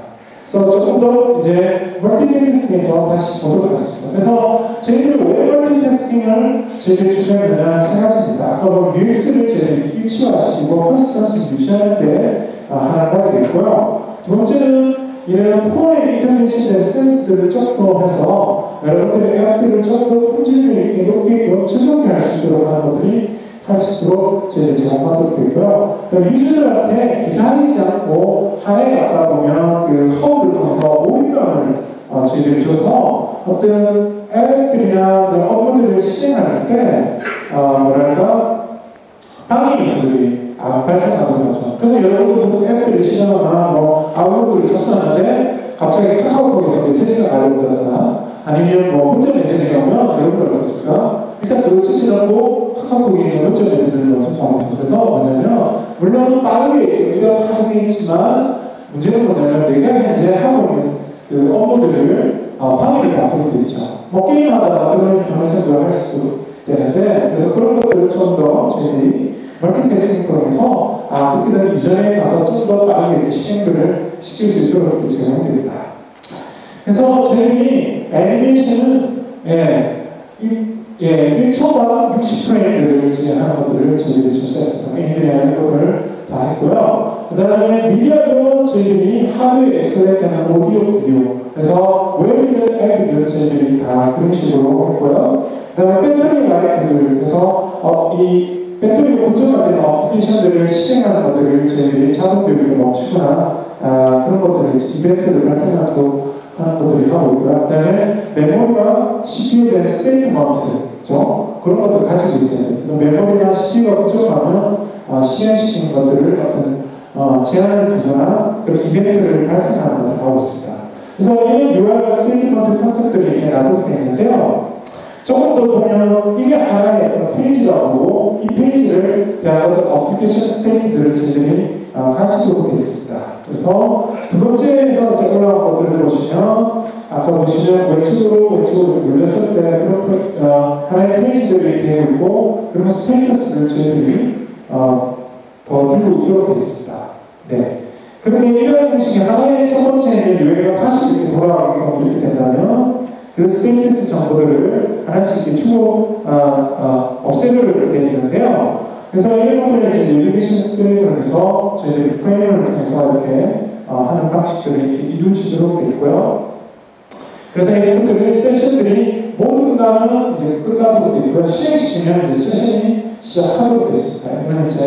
그래서 조금 더 이제 멀티태스킹에서 다시 보도록 하겠습니다. 그래서 저희들이 왜 멀티태스킹을 저희들이 추천했느냐 세 가지입니다. 아까 보면 UX를 저희들이 일치화시키고 컨시스턴시 유지할 때 하나 가지고 있고요. 두 번째는 이런 폰에 인터넷시된 센스를 좀 더 해서 여러분들의 앱들을 좀 더 품질을 있게 높게 즐겁게 할 수 있도록 하는 것들이 할 수 있도록 저희들이 제공하도록 되고요. 또 유저들한테 기다리지 않고 하나에 가다 보면 그 허브를 통해서 오일감을 저희들이 줘서 어떤 앱들이나 업무들을 실행할 때 뭐랄까 방해 기술이 발생하는 거죠. 그래서 여러분들 무슨 앱들을 실행하거나 아웃룩을 접수하는데 갑자기 카카오톡에서 메시지가 날아온다거나 아니면 문자 메시지가 오면 여러분들 어떻습니까? 일단 그걸 치시라고 카카오톡에 문자 메시지를 접수하면서 그래서 뭐냐면 물론 빠르게 우리가 하고 있지만 문제는 뭐냐면 내가 현재 하고 있는 그 업무들을 방해를 받도록 되어 있죠. 게임하다가 그런 변화생각을 할 수도 되는데 그래서 그런 것들을 좀 더 저희들이 멀티태스킹 통해서 그렇게 되면 이전에 가서 좀 더 빠르게 실행들을 시킬 수 있도록 제공됩니다. 그래서 저희 애니메이션은 1초당 60프레임들을 진행하는 것들을 저희들이 출시했습니다. 애니메이션이라는 것들을 다 했고요. 그 다음에 미디어도 저희들이 하드웨어 엑셀에 대한 오디오 비디오, 그래서 웹이든 앱이든 저희들이 다 그런 식으로 했고요. 그 다음에 배터리 라이프들, 그래서 이 배터리가 고정화된 어플리케이션들을 실행하는 것들을 저희들이 자동교육에 멈추거나 그런 것들을 이벤트를 발생하도록 하는 것들이 하고 있고요. 그 다음에 메모리와 CPU에 대한 스테이트먼트, 그런 것들을 가지고 있어요. 메모리나 CPU가 부족하면 실행시키는 것들을 어떤 제한을 두거나 그런 이벤트를 발생하는 것을 하고 있습니다. 그래서 이 UI와 스테이트먼트 컨셉들이 이렇게 놔두게 있는데요. 조금 더 보면 이게 하나의 페이지라고 보고 이 페이지를 대한 어떤 어플리케이션 스테이트들을 저희들이 가지고 있습니다. 그래서 두 번째에서 제가 올라온 것들을 보시면 아까 보시면 왼쪽으로 눌렀을 때 그런 하나의 페이지들이 되어 있고 그러면 스테이터스를 저희들이 더 들고 있도록 되어 있습니다. 네. 그런데 이러한 형식이 하나의 첫 번째는 유행가 다시 이렇게 돌아가게 이렇게 된다면 그 스테이터스 정보들을 하나씩 추후 없애도록 되어 있는데요. 그래서 이런 것들을 이제 내비게이션 스테이트를 해서 저희들이 프레임을 통해서 이렇게 하는 방식들이 이루어지도록 되어 있고요. 그래서 이런 것들이 세션들이 모두 끝나면 이제 끝나도록 되어 있고요. 실행시키면 이제 세션이 시작하도록 되어 있습니다. 이런 이제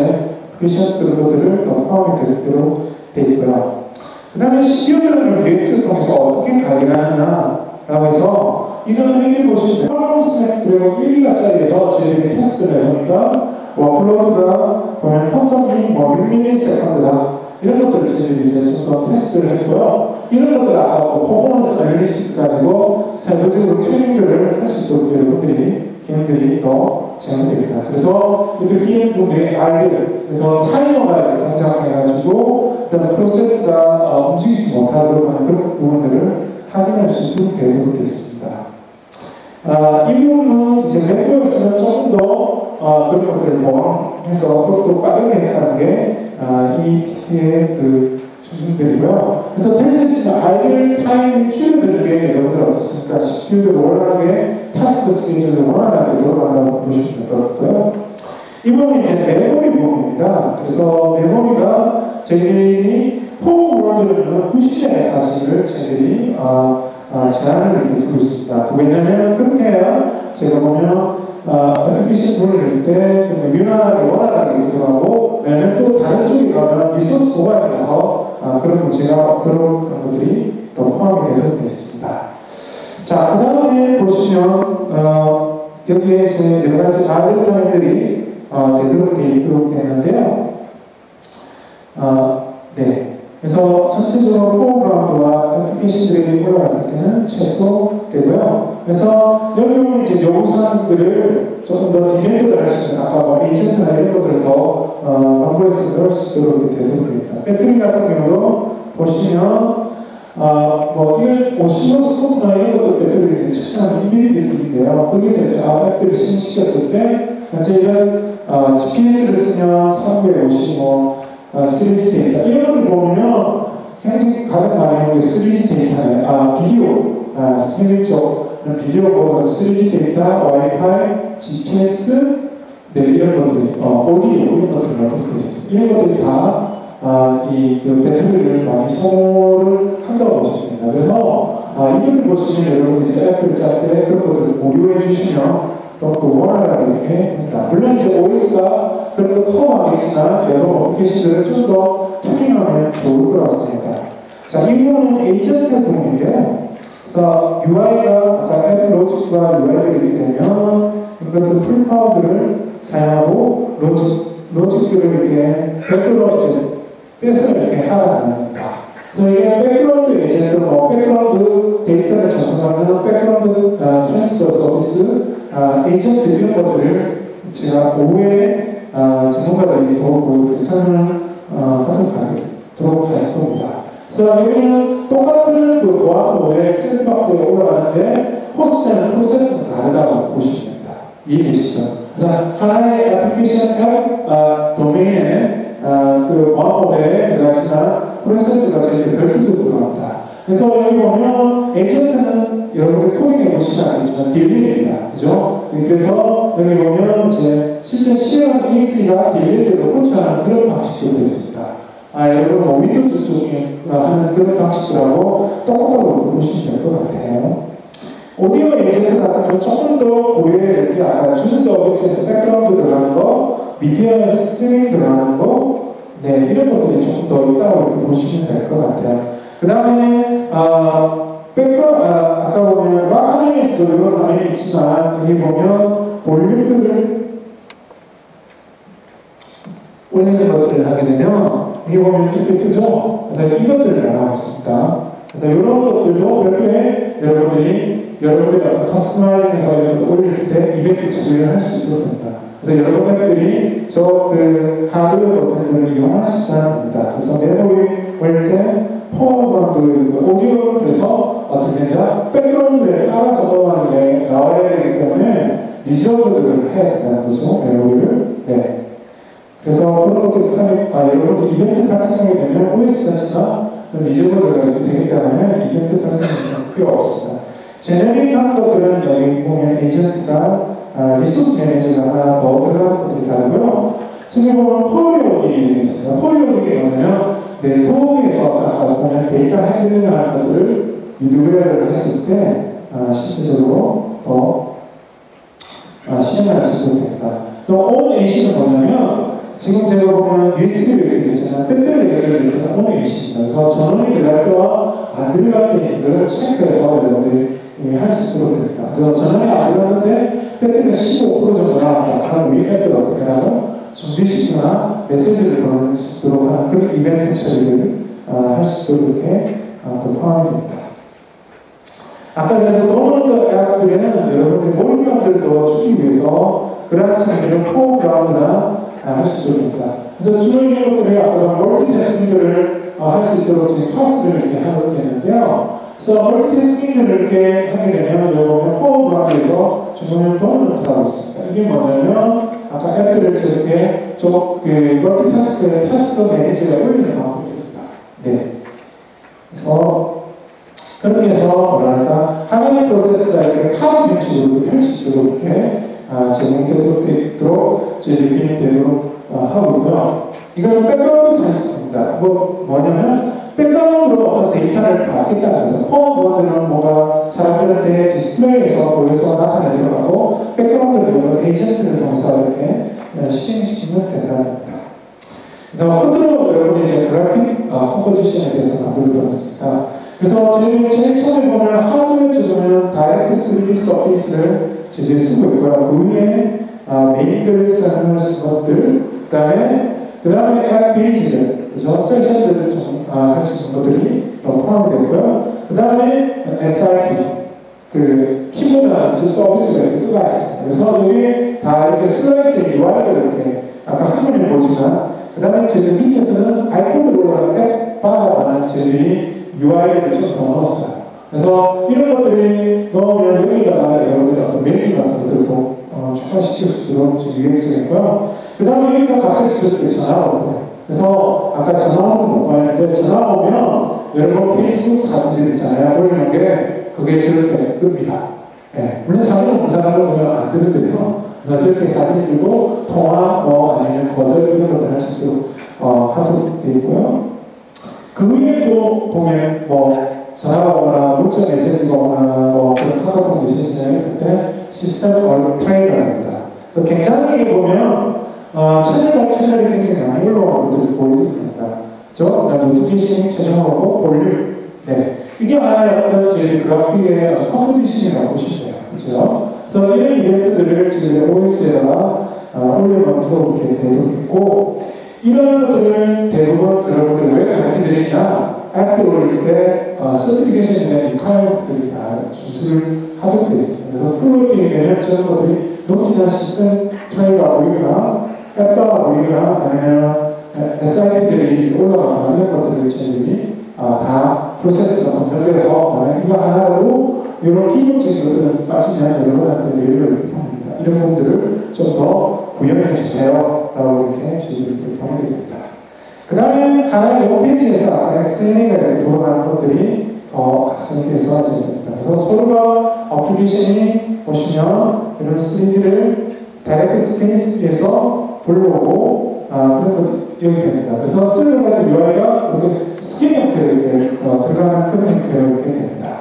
어플리케이션 것들을 더 포함이 되도록 되어 있고요. 그 다음에 CPU는 UX를 통해서 어떻게 가능하냐라고 해서 이런 의미 보시면 퍼포먼스 그리고 1기가짜리에서 저희들이 테스트를 해보니까 워크로드가 보면 퀀텀이 1ms다 이런 것들을 저희들이 이제 좀 더 테스트를 했고요. 이런 것들 아까 퍼포먼스 애널리시스 가지고 세부적으로 튜닝들을 할 수 있도록 여러분들이 개인들이 더 제공됩니다. 그래서 이렇게 비행분들의 아이들, 그래서 타이머가 동작해가지고 일단 프로세스가 움직이지 못하도록 하는 그런 부분들을 확인할 수 있도록 되도록 되어 있습니다. 이 부분은 이제 웹에서는 조금 더 그런 것들을 포함해서 또 빠르게 해가는 게 이 PT의 그 수준들이고요. 그래서 펜시스 아이들 타임 줄여드는 게 여러분들 어떻습니까? CPU를 원활하게 타스크 스케줄을 원활하게 돌아간다고 보시면 될 것 같고요. 이 부분이 이제 메모리 부분입니다. 그래서 메모리가 저희들이 포그만들어주는 90의 가식을 저희들이 제한을 이렇게 두고 있습니다. 왜냐하면 그렇게 해야 제가 보면 FPC 불을 낼 때 유난하게 원활하게 들어가고 왜냐하면 또 다른 쪽에 가면 리소스 오버헤드가 더 그런 문제가 없도록 그런 것들이 더 포함이 되도록 되어 있습니다. 자, 그 다음에 보시면 여기에 제 여러 가지 아들 타임들이 되도록 되어 있도록 되는데요. 네. 그래서 전체적으로 포그라운드와 FPC들이 올라갔을 때는 최소되고요. 그래서 여기 보면 이제 요구사항들을 조금 더 디멘트를 할 수 있는 아까 에이전트나 이런 것들을 더 연구해서 넣을 수 있도록 되도록 됩니다. 배터리 같은 경우도 보시면 이런 오시로스코프나 이런 것도 배터리를 측정하는 인비디들인데요. 거기서 이제 배터리를 시켰을 때 저희는 GPS를 쓰면 350, 3D 데이터 이런 것들 보면 굉장히 가장 많이 하는 게 3D 데이터는 비디오, 스트리밍 쪽 비디오 3D 데이터, 와이파이, GPS 이런 것들이 오디오 이런 것들을 넣고 있습니다. 이런 것들이 다 이 배터리를 많이 소모를 한다고 보십니다. 그래서 이것을 보시면 여러분 이제 애플 짤 때 그런 것들을 무료해 주시면 또 원활하게 이렇게 됩니다. 물론 이제 OS가 그런 커버하겠지만 여러 어플리케이션들을 좀 더 투명하면 좋을 거라고 생각합니다. 자, 이 부분은 에이전트 부분인데요. 그래서 UI가 아까 애플 로직과 UI를 이렇게 되면 이것들 프리파운드를 사용하고 로직들을 이렇게 별도로 이제 빼서 이렇게 하랍니다. 그래서 이게 백그라운드 에이전트, 백그라운드 데이터를 전송하는 백그라운드 트랜스퍼 서비스 에이전트 이런 것들을 제가 오후에 전문가들이 더욱 설명을 하도록 할 겁니다. 그래서 여기는 똑같은 그 보안도의 샌드박스에 올라가는데 호스트는 프로세스는 다르다고 보시면 됩니다. 이해되시죠? 하나의 애플리케이션 앱 도메인에 그 원법에 들어가시나 프로세스가 저희가 별도로 들어갑니다. 그래서 여기 보면 에이전트는 여러분들 코딩해 보시면 알겠지만 딜리입니다. 그죠? 그래서 여기 보면 이제 실제 실행 EX가 딜리를 호출하는 그런 방식으로 되어 있습니다. 여러분 뭐 윈도우즈 쪽에 하는 그런 방식이라고 똑똑하게 보시면 될 것 같아요. 오디오 에이전트 같은 경우 조금 더 고유해 이렇게 아까 주주 서비스에서 백그라운드 들어가는 거, 미디어 스트리밍 들어가는 거, 네, 이런 것들이 조금 더 있다고 이렇게 보시면 될 것 같아요. 그 다음에, 아까 보면 락 화면에서 이런 화면이 있지만, 여기 보면 볼륨들을 올리는 것들을 하게 되면, 여기 보면 이렇게 뜨죠? 그래서 이것들을 나가고 있습니다. 그래서 이런 것들도 별도의 여러분들이 어떤 커스터마이징해서 이런 것도 올릴 때 이벤트 처리를 할 수 있도록 됩니다. 그래서 여러분들이 그 하드웨어 버튼을 이용할 수 있다는 겁니다. 그래서 메모리 올 때 포워드 오디오를 그래서 어떻게 되냐 백그라운드를 깔아서 나와야 되기 때문에 리저브를 해야 된다는 거죠. 메모리를. 네. 그래서 그런 것들을 여러분들 이벤트 발생하게 되면 OS 자체가 리저브가 되기 때문에 이벤트 발생이 필요 없습니다. 제네릭한 것들은 여기 보면 에이전트가 리소스 매니저가 하나 더 들어가는 것들이 다르고요. 지금 보면 폴리오딩이 있어요. 폴리오딩이 뭐냐면 네트워크에서 아까 보면 데이터 핸들링하는 것들을 미드웨어를 했을 때 실질적으로 더 실행할 수 있게 됩니다. 또 ONAC는 뭐냐면 지금 제가 보면 USB를 얘기했잖아요. 배터리 연결을 일단 ONAC입니다. 그래서 전원이 들어갈 때와 안 들어갈 때 이걸 체크해서 여러분들이 할 수 있도록 됩니다. 그래서 전원이 안 들어갔는데 배터리가 15% 정도 나왔다. 우리 앱을 어떻게 하고 준비시키거나 메시지를 보낼 수 있도록 하는 그런 이벤트 처리를 할 수 있도록 이렇게 포함이 됩니다. 아까 그래서 도넛 앱들에는 여러분들 몰입감들도 주기 위해서 그라운드 이런 포그라운드나 할 수 있도록 됩니다. 그래서 주로 이런 것들이 아까 멀티태스킹들을 할 수 있도록 지금 파스를 이렇게 하고 있는데요. 그래서 멀티태스킹을 이렇게 하게 되면 여러분 포그라운드에서 주문을 도넛하고 있습니다. 이게 뭐냐면 아까 앱들을 저렇게 멀티태스크의 타스크 매니저가 올리는 방법입니다. 네. 그래서 그렇게 해서 뭐랄까 하나의 프로세스가 이렇게 카드 형식으로 펼치도록 이렇게 제공되도록 리필되도록 하고요. 이건 백그라운드 타스크입니다. 뭐냐면 백그라운드로 어떤 데이터를 받겠다는 거죠. 포워드는 뭐가 사람들한테 디스플레이에서 보여서 나타내기도 하고 백그라운드는 에이전트를 통해서 이렇게 실행시키면 된답니다. 그래서 끝으로 여러분이 이제 그래픽 컴포지션에 대해서 만들어 봤습니다. 그래서 제일 처음에 보면 하드웨어 쪽은 다이렉트 3D 서피스를 제일 쓰고 있고요. 그 위에 메인들을 사용할 수 있는 것들, 그 다음에 앱 페이지들, 그래서 섹션들을 좀 할 수 있는 것들이 포함이 되고요. 그 다음에 SIP, 그 키보드 서비스가 이렇게 뜨가 있습니다. 그래서 여기 다 이렇게 슬라이스 UI를 이렇게 아까 화면에 보지만, 그 다음에 저희 밑에서는 아이콘으로 올라가는 앱 바라는 저희 UI를 좀 더 넣었어요. 그래서 이런 것들이 넣으면 여기다가 여러분들 어떤 메뉴 같은 것들도 추가시킬 수 있도록 UX가 있고요. 그 다음에 여기가 갑자기 저렇게 전화가 오고요. 그래서 아까 전화 오는 거 못 봤는데 전화 오면 여러분 페이스북 사진들 있잖아요. 올리는 게 그게 저렇게 뜹니다. 네. 물론 사진은 무상으로 안 뜨는데요. 저렇게 사진 들고 통화 아니면 거절 이런 것들 할 수 있도록 하도록 되어 있고요. 그 위에도 보면 전화가 오거나 문자 메시지가 오거나 그런 카카오톡 메시지나 그때 시스템 트레이너입니다. 굉장히 보면 채널이 굉장히 많이 올라오는 것들이 보여집니다. 그렇죠? 노티피케이션이 최종하고 볼륨. 네. 이게 하나의 어떤 제 그래픽의 컴포지션이라고 보시면 돼요. 그렇죠? 그래서 이런 이벤트들을 지금 OS에다가 올려놓도록 이렇게 되어 있고, 이런 것들은 대부분 여러분들 왜 가르쳐 드리냐, 앱을 올릴 때 서티피케이션이나 리퀘어먼트들이 다 준수를 하도록 되어 있습니다. 그래서 플로팅에는 저런 것들이 노티나 시스템 트레이가 보이거나 앱바가 보이거나 아니면 SIP들이 올라가거나 이런 것들을 저희들이 다 프로세스가 검열돼서 이거 하나로 이런 기본적인 것들은 빠지면 여러분한테 메일을 이렇게 봅니다. 이런 부분들을 좀 더 구현해 주세요. 라고 이렇게 주의를 보내게 됩니다. 그 다음에 하나의 홈페이지에서 XML에 돌아가는 것들이 각성돼서 됩니다. 그래서 서로가 어플리케이션이 보시면 이런 3D를 다이렉트 스페이스에서 불러오고 그런 것 여기 됩니다. 그래서 쓰려고 UI가 이렇게 스캔 형태로 이렇게 들어가는 큰 형태로 이렇게 됩니다.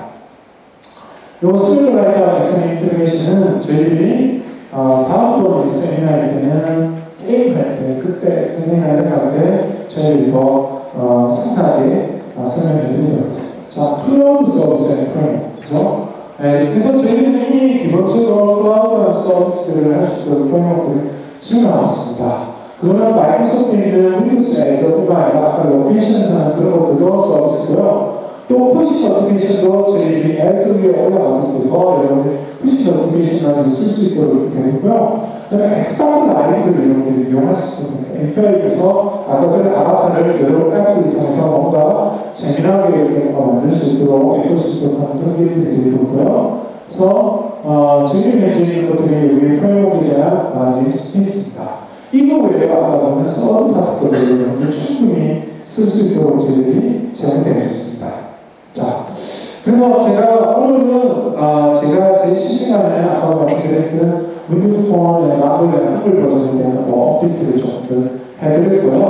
요 슬라이드 XML 인터그레이션은 저희들이 다음번 XML 할 때는 게임 할 때, 그때 XML 할 때 저희들이 더 상세하게 설명해 드리도록 하겠습니다. 자, 클라우드 서비스 앤 프레임워크, 그죠? 그래서 저희는 이미 기본적으로 클라우드 서비스를 할 수 있도록 프레임워크를 지원하고 그거는 마이크로소프트에 있는 윈도우스에서 뿐만 아니라 아까 로케이션에서 하는 그런 것들도 서비스고요. 또 푸시 노티피케이션도 저희들이 AS 위에 올라가서 여러분들 푸시 노티피케이션을 쓸 수 있도록 되고요. 그다음에 엑스박스 라이브를 이렇게 이용할 수 있습니다. 인파일에서 아까 그 아바타를 여러 앱들을 통해서 뭔가 재미나게 이렇게 만들 수 있도록 읽을 수 있도록 하는 그런 기능들이 있고요. 그래서 저희들이 이제 것들이 우리 프레임워크에 대한 네임스페이스입니다. 이거 외에 아까 보면 서드 파트들을 충분히 쓸 수 있도록 저희들이 제공되어 있습니다. 자, 그래서 제가 오늘은 제가 제 실시간에 아까 말씀드렸던 윈도우즈 폰의 마블의 한글 버전에 대한 업데이트를 좀 해드렸고요.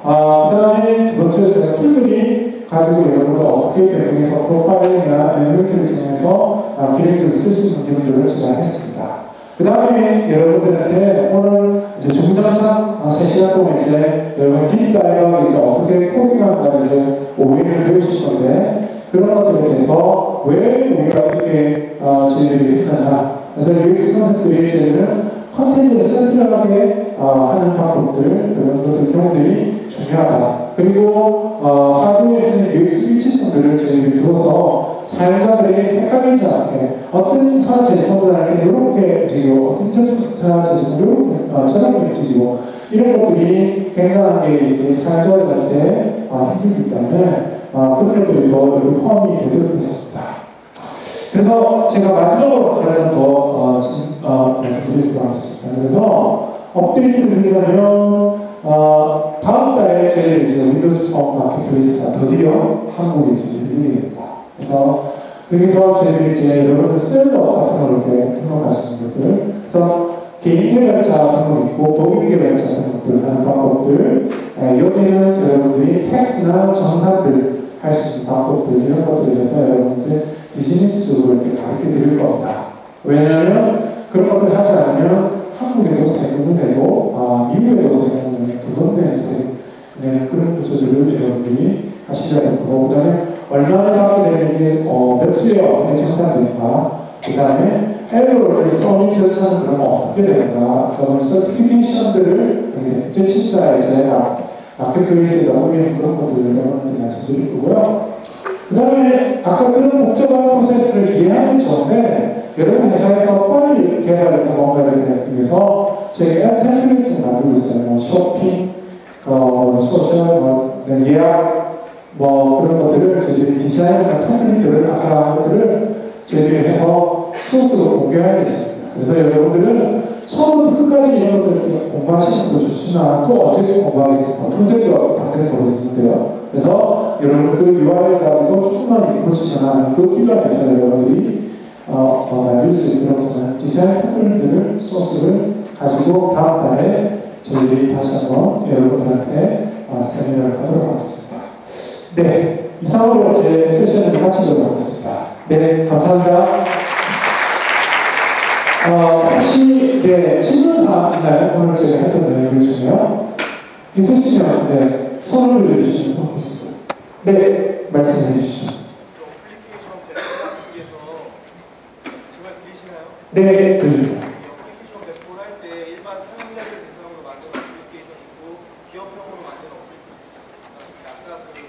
그 다음에 두 번째로 제가 툴들이 가지고 여러분들 어떻게 배경에서 프로파일이나 에뮤레이터를 통해서 기능들을 쓸 수 있는 기능들을 제가 했습니다. 그 다음에 여러분들한테 오늘 이제 중장상 3시간 동안 이제 여러분 딥다이어를 이제 어떻게 코딩하는가 이제 오해를 배우실 건데 그런 것들에 대해서 왜 우리가 이렇게 저희들이 했느냐. 그래서 UX 컨셉들이 저희는 컨텐츠를 센트럴하게 하는 방법들 그런 것들 경우들이 중요하다. 그리고 하드웨어에 쓰는 UX 일치성들을 저희들이 두어서 사용자들이 헷갈리지 않게 어떤 산업 제품들한테 이렇게 움직이고 어떤 산업 제품들은 저렇게 움직이고 이런 것들이 굉장하게 사용자들한테 힘들기 때문에 그런 것들이 더 포함이 되도록 했습니다. 그래서 제가 마지막으로 하나 더 말씀드리도록 하겠습니다. 그래서 업데이트를 드리자면 다음 달에 저희 이제 윈도우즈 폰 마켓플레이스가 드디어 한국에 진입됩니다. 그래서 여기서 저희들이 이제 여러분들 셀러 같은 걸 이렇게 등록할 수 있는 것들, 그래서 개인 개발자 등록 있고 법인 개발자 등록들 하는 방법들, 여기는 여러분들이 텍스나 정산들 할 수 있는 방법들 이런 것들에 대해서 여러분들 비즈니스적으로 이렇게 가르쳐 드릴 겁니다. 왜냐하면 그런 것들 하지 않으면 한국에도 세금을 내고 미국에도 세금을 내고 두 번 내는 그런 구조들을 여러분들이 하시려야 되고, 그 다음에 얼마나 받게 되는 게 몇 주에 어떻게 정산되는가, 그 다음에 해외로 서밋 절차는 그러면 어떻게 되는가, 그런 서티피케이션들을 이제 진짜 이제 마켓플레이스에 넣으면 그런 것들을 여러분들이 말씀드릴 거고요. 그 다음에 아까 그런 복잡한 프로세스를 이해하면 좋은데 여러분 회사에서 빨리 개발해서 뭔가를 내기 위해서 저희가 템플릿을 만들고 있어요. 쇼핑, 소셜, 예약, 그런 것들을 저희들이 디자인이나 템플릿들을 아까 한 것들을 저희들이 해서 소스로 공개하겠습니다. 그래서 여러분들은 처음부터 끝까지 이런 것들을 공부하시는 것도 좋지만 또 어떻게 공부하겠습니까? 프로젝트가 당장에 벌어지는데요. 그래서 여러분들 UI를 가지고 충분히 보시면 그 기반에서 여러분들이 만들 수 있도록 디자인 템플릿들을 소스를 가지고 다음 달에 저희들이 다시 한번 여러분들한테 세미나를 하도록 하겠습니다. 네, 이상으로 제 세션을 마치도록 하겠습니다. 네, 감사합니다. 혹시 질문사항 있나요? 오늘 제가 했던 내용 중에요? 있으시면 손을 들려주시면 좋겠습니다. 네, 말씀해 주시죠. 어플리케이션 배포를 하기 위해서 정말 들리시나요? 네, 들립니다. 어플리케이션 배포를 할 때 일반 사용자를 대상으로 만든 어플리케이션 있고 기업형으로 만든 어플리케이션 있고 아까 그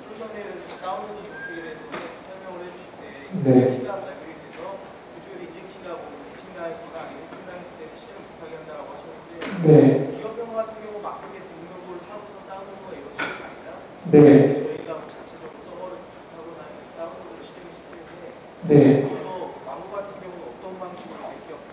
솔루션을 다운로드 정책에 대해서 설명을 해주실 때 키가 발급이 돼서 그중에 인증키가 피싱당했거나 아니면 피싱당했을 때 피싱을 못하게 한다고 하셨는데 기업형 같은 경우 마켓에 등록을 하고서 다운로드가 이루어지는 거 아니라 저희가 자체적으로 서버를 구축하거나 다운로드를 시키는데 그래서 광고 같은 경우는 어떤 방식으로 기업형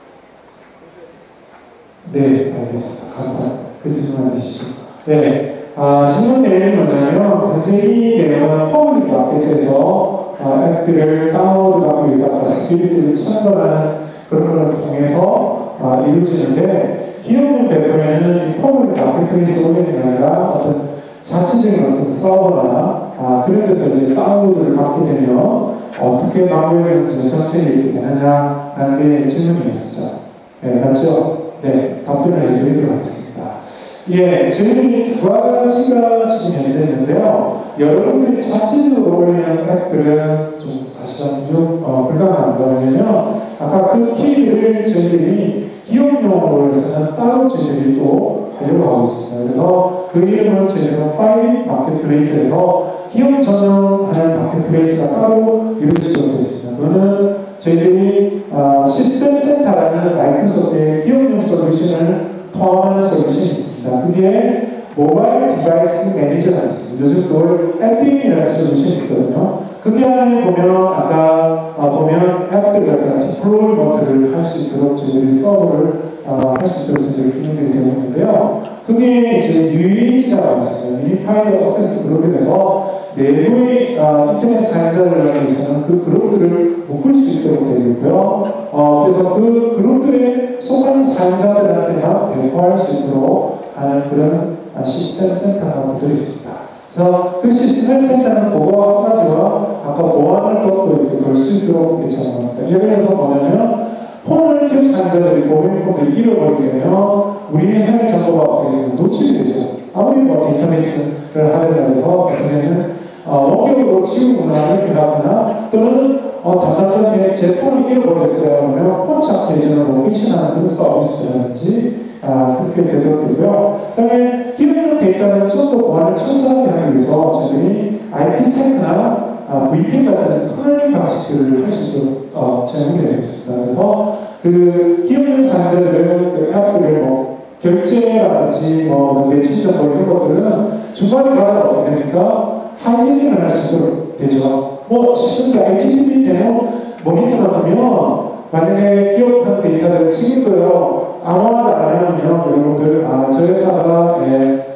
네, 알겠습니다. 감사합니다. 그 질문 해주시죠. 네. 질문 내용이 뭐냐면, 현재 이 내용은 퍼블릭 마켓에서 앱들을 다운로드하기 위해서 아까 스피릿을 참고하는 그런 걸 통해서 이루어지는데, 기업용 대표에는 이 퍼블릭 마켓플레이스 올리는 게 아니라 어떤 자체적인 어떤 서버나 그런 데서 이제 다운로드를 받게 되면 어떻게 방법을 정책이 이렇게 되느냐라는 게 질문이었어요. 네, 맞죠? 네, 답변을 해드리도록 하겠습니다. 예, 저희들이 두 가지가 지금 현재인데요. 여러분들이 자체적으로 올리는 앱들은 좀 사실은 불가능한 거냐면 아까 그 키를 저희들이 기업용으로 해서는 따로 저희들이 또 하려고 하고 있습니다. 그래서 그 이름은 저희들은 파일 마켓플레이스에서 기업 전용하는 마켓플레이스가 따로 이루어지도록 되어 있습니다. 그거는 저희들이 시스템 센터라는 마이크로소프트의 기업용 솔루션을 포함하는 솔루션이 있습니다. 그게 모바일 디바이스 매니저가 있습니다. 요즘 그걸 앱딩이라는 솔루션이 있거든요. 그게 안에 보면 아까 보면 앱들 같은 디플로이먼트를 할 수 있도록 저희들이 서버를 할 수 있도록 저희들이 기능들이 되고 있는데요. 그게 이제 UEH라고 있습니다. 유니파이드 액세스 그룹에서 내부의 인터넷 사용자들 위해서는 그 그룹들을 묶을 수 있도록 되어 있고요. 그래서 그 그룹들에 속한 사용자들한테만 배포할 수 있도록 하는 그런 시스템 센터가 들어 있습니다. 그래서 그 시스템 센터는 그거와 한 가지와 아까 보안을 또 이렇게 걸 수 있도록 예정합니다. 예를 들어서 뭐냐면 폰을 캡 사용자들이 모바일폰을 잃어버리게 되면 우리 회사의 정보가 노출이 되죠. 아무리 뭐 데이터베이스를 하려고 해서 보통에는 원격으로 치우거나 이렇게 하거나 또는 단단하게 제 폰을 잃어버렸어요. 그러면 폰착 대전을 로케이션하는 그런 서비스라든지 그렇게 되도록 되고요. 그 다음에 기업용 데이터는 좀 더 보안을 철저하게 하기 위해서 저희들이 IPsek나 VPN 같은 터널링 방식들을 할 수 있도록 제공이 되어 있습니다. 그래서 그 기업용 사용자들은 그 앱들을 결제라든지 매출 정보 이런 것들은 중간에 가다가 어떻게 되니까 하이제닝을 할 수 있도록 되죠. 시스템 ITB 때는 모니터가 하면 만약에 기업한 데이터를 지금도요 암호화가 안 하면 여러분들 저 회사가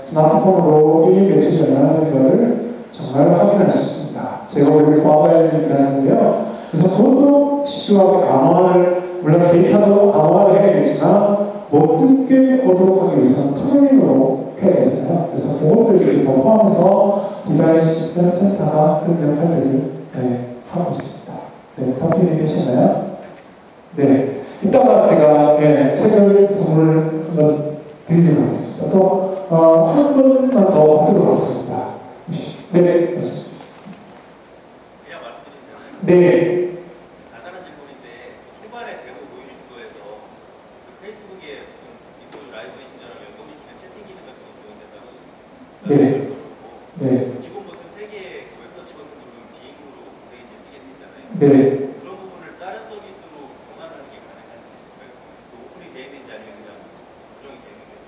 스마트폰으로 1인 매출이 얼마나 되는 것을 정말 확인할 수 있습니다. 제가 오늘 포함하려고 하는데요. 그래서 그것도 시주하게 암호화를 물론 데이터도 암호화를 해야겠지만 못 듣게 오도록 하기 위해서는 터널링으로 해야 되잖아요. 그래서 그것들을 더 포함해서 디바이스 시스템 센터가 그런 역할들을 하고 있습니다. 네, 답변이 되시나요? 네, 이따가 제가 책을 선물을 한번 드리도록 하겠습니다. 또 한 번만 더 받도록 하겠습니다. 네, 맞습니다. 그냥 말씀드리면 네. 간단한 질문인데 초반에 데모 보여주신 거에서 그 페이스북에 인터뷰 라이브 메신저랑 연동시키는 채팅 기능 같은 거 도움된다고 네. 네. 기본 버튼 3개의 웹서치 버튼 누르면 비행으로 페이지에 뜨게 되잖아요. 네. 그런 부분을 다른 서비스로 변환하는 게 가능한지 오픈이 되어 있는지 아니면 그냥 고정이 되어 있는지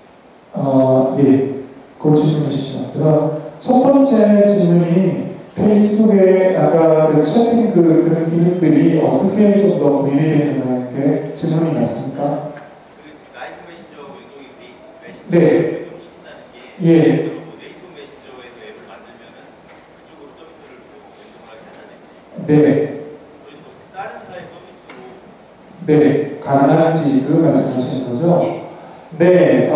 예. 그 질문이시죠. 그래서 첫 번째 질문이 페이스북에 아까 그 채팅 그런 기능들이 어떻게 좀 더 보이게 되는 게 질문이 맞습니까? 그 라이브 메신저 연동이 메신저 네. 연동시킨다는 게 예. 네이티브 메신저에서 앱을 만들면은 그쪽으로 서비스를 연동을 하게 하자든지 네. 그래서 다른 사의 서비스로 네. 가능한지 그 말씀하시는 거죠? 예. 네.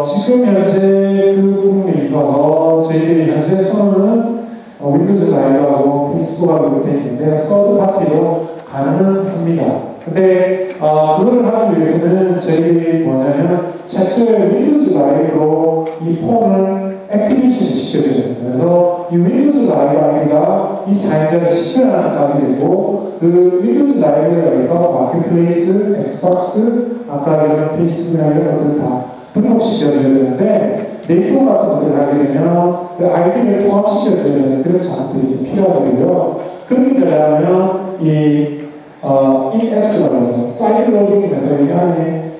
지금 현재 그 부분에 있어서 저희들이 현재 선언은 윈도우즈 라이브하고 페이스북하고 되어 있는데 서드 파티로 가능합니다. 근데 그걸 하기 위해서는 저희들이 뭐냐면 최초에 윈도우즈 라이브로 이 폰을 액티베이션을 시켜줘야 됩니다. 그래서 이 윈도우즈 라이브 아이디가 이 사용자를 식별하는 값이 되고 그 윈도우즈 라이브에 의해서 마켓플레이스, 엑스박스, 아까 이런 페이스북이나 이런 것들 다 등록시켜줘야 되는데 네이버 같은 것들 하게 되면 그 아이디를 통합시켜줘야 되는 그런 작업들이 필요하거든요. 그렇게 되려면 이 앱스라고 하죠. 사이드 로딩에서 이 안에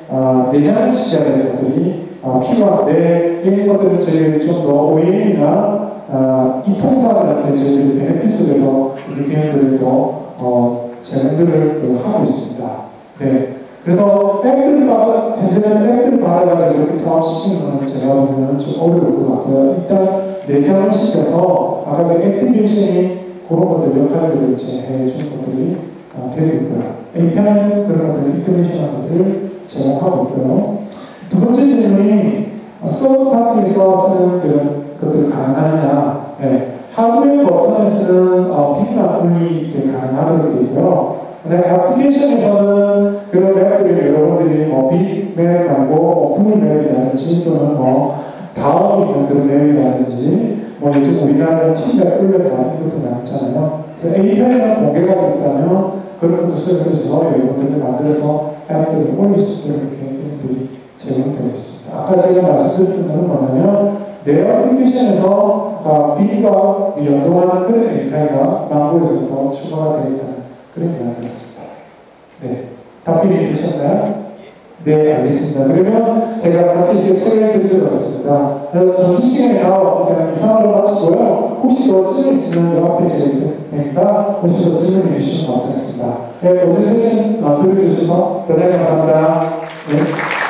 내장을 시켜야 되는 것들이 필요한데 이런 것들은 저희들이 좀 더 OEM이나 이 통사들한테 저희들이 베네핏을 해서 이 기능들을 더 제공들을 하고 있습니다. 네. 그래서 현재는 앱을 받아가지고 이렇게 통합시키는 거는 제가 보면 좀 어려울 것 같고요. 일단 내장을 시켜서 아까 그 액티베이션이 그런 것들 역할들을 이제 해주는 것들이 되고 있고요. API는 그런 것들, 인터내셔널 것들을 제공하고 있고요. 두 번째 질문이 서브 파티에서 쓰는 그런 것들 가능하느냐. 네. 하드웨어 버튼에서는 피드나 분리 가능하도록 되어 있고요. 애플리케이션에서는 그런 맵들을 여러분들이 빅맵 말고 오픈맵이라든지 또는 다음 있는 그런 맵이라든지 요즘 우리나라는 팀맵 올렸다 이런 것도 많잖아요. 그래서 API가 공개가 됐다면 그런 것도 쓰여서 여러분들이 만들어서 앱들을 올릴 수 있도록 기능들이 제공되어 있습니다. 아까 제가 말씀드렸던 것은 뭐냐면 내 애플리케이션에서 B와 연동하는 그런 API가 망고에서도 추가가 되어 있다는 그런 이야기였습니다. 네. 답변이 되셨나요? 네, 알겠습니다. 그러면 제가 같이 이제 책을 드리도록하겠습니다. 점심시간에 나오면 이상으로 마치고요. 혹시 더 질문 있으면 요 앞에 제가 테니까 오셔서 질문해 주시면 감사하겠습니다. 네, 오늘 세션 들어주셔서 대단히 감사합니다. 네.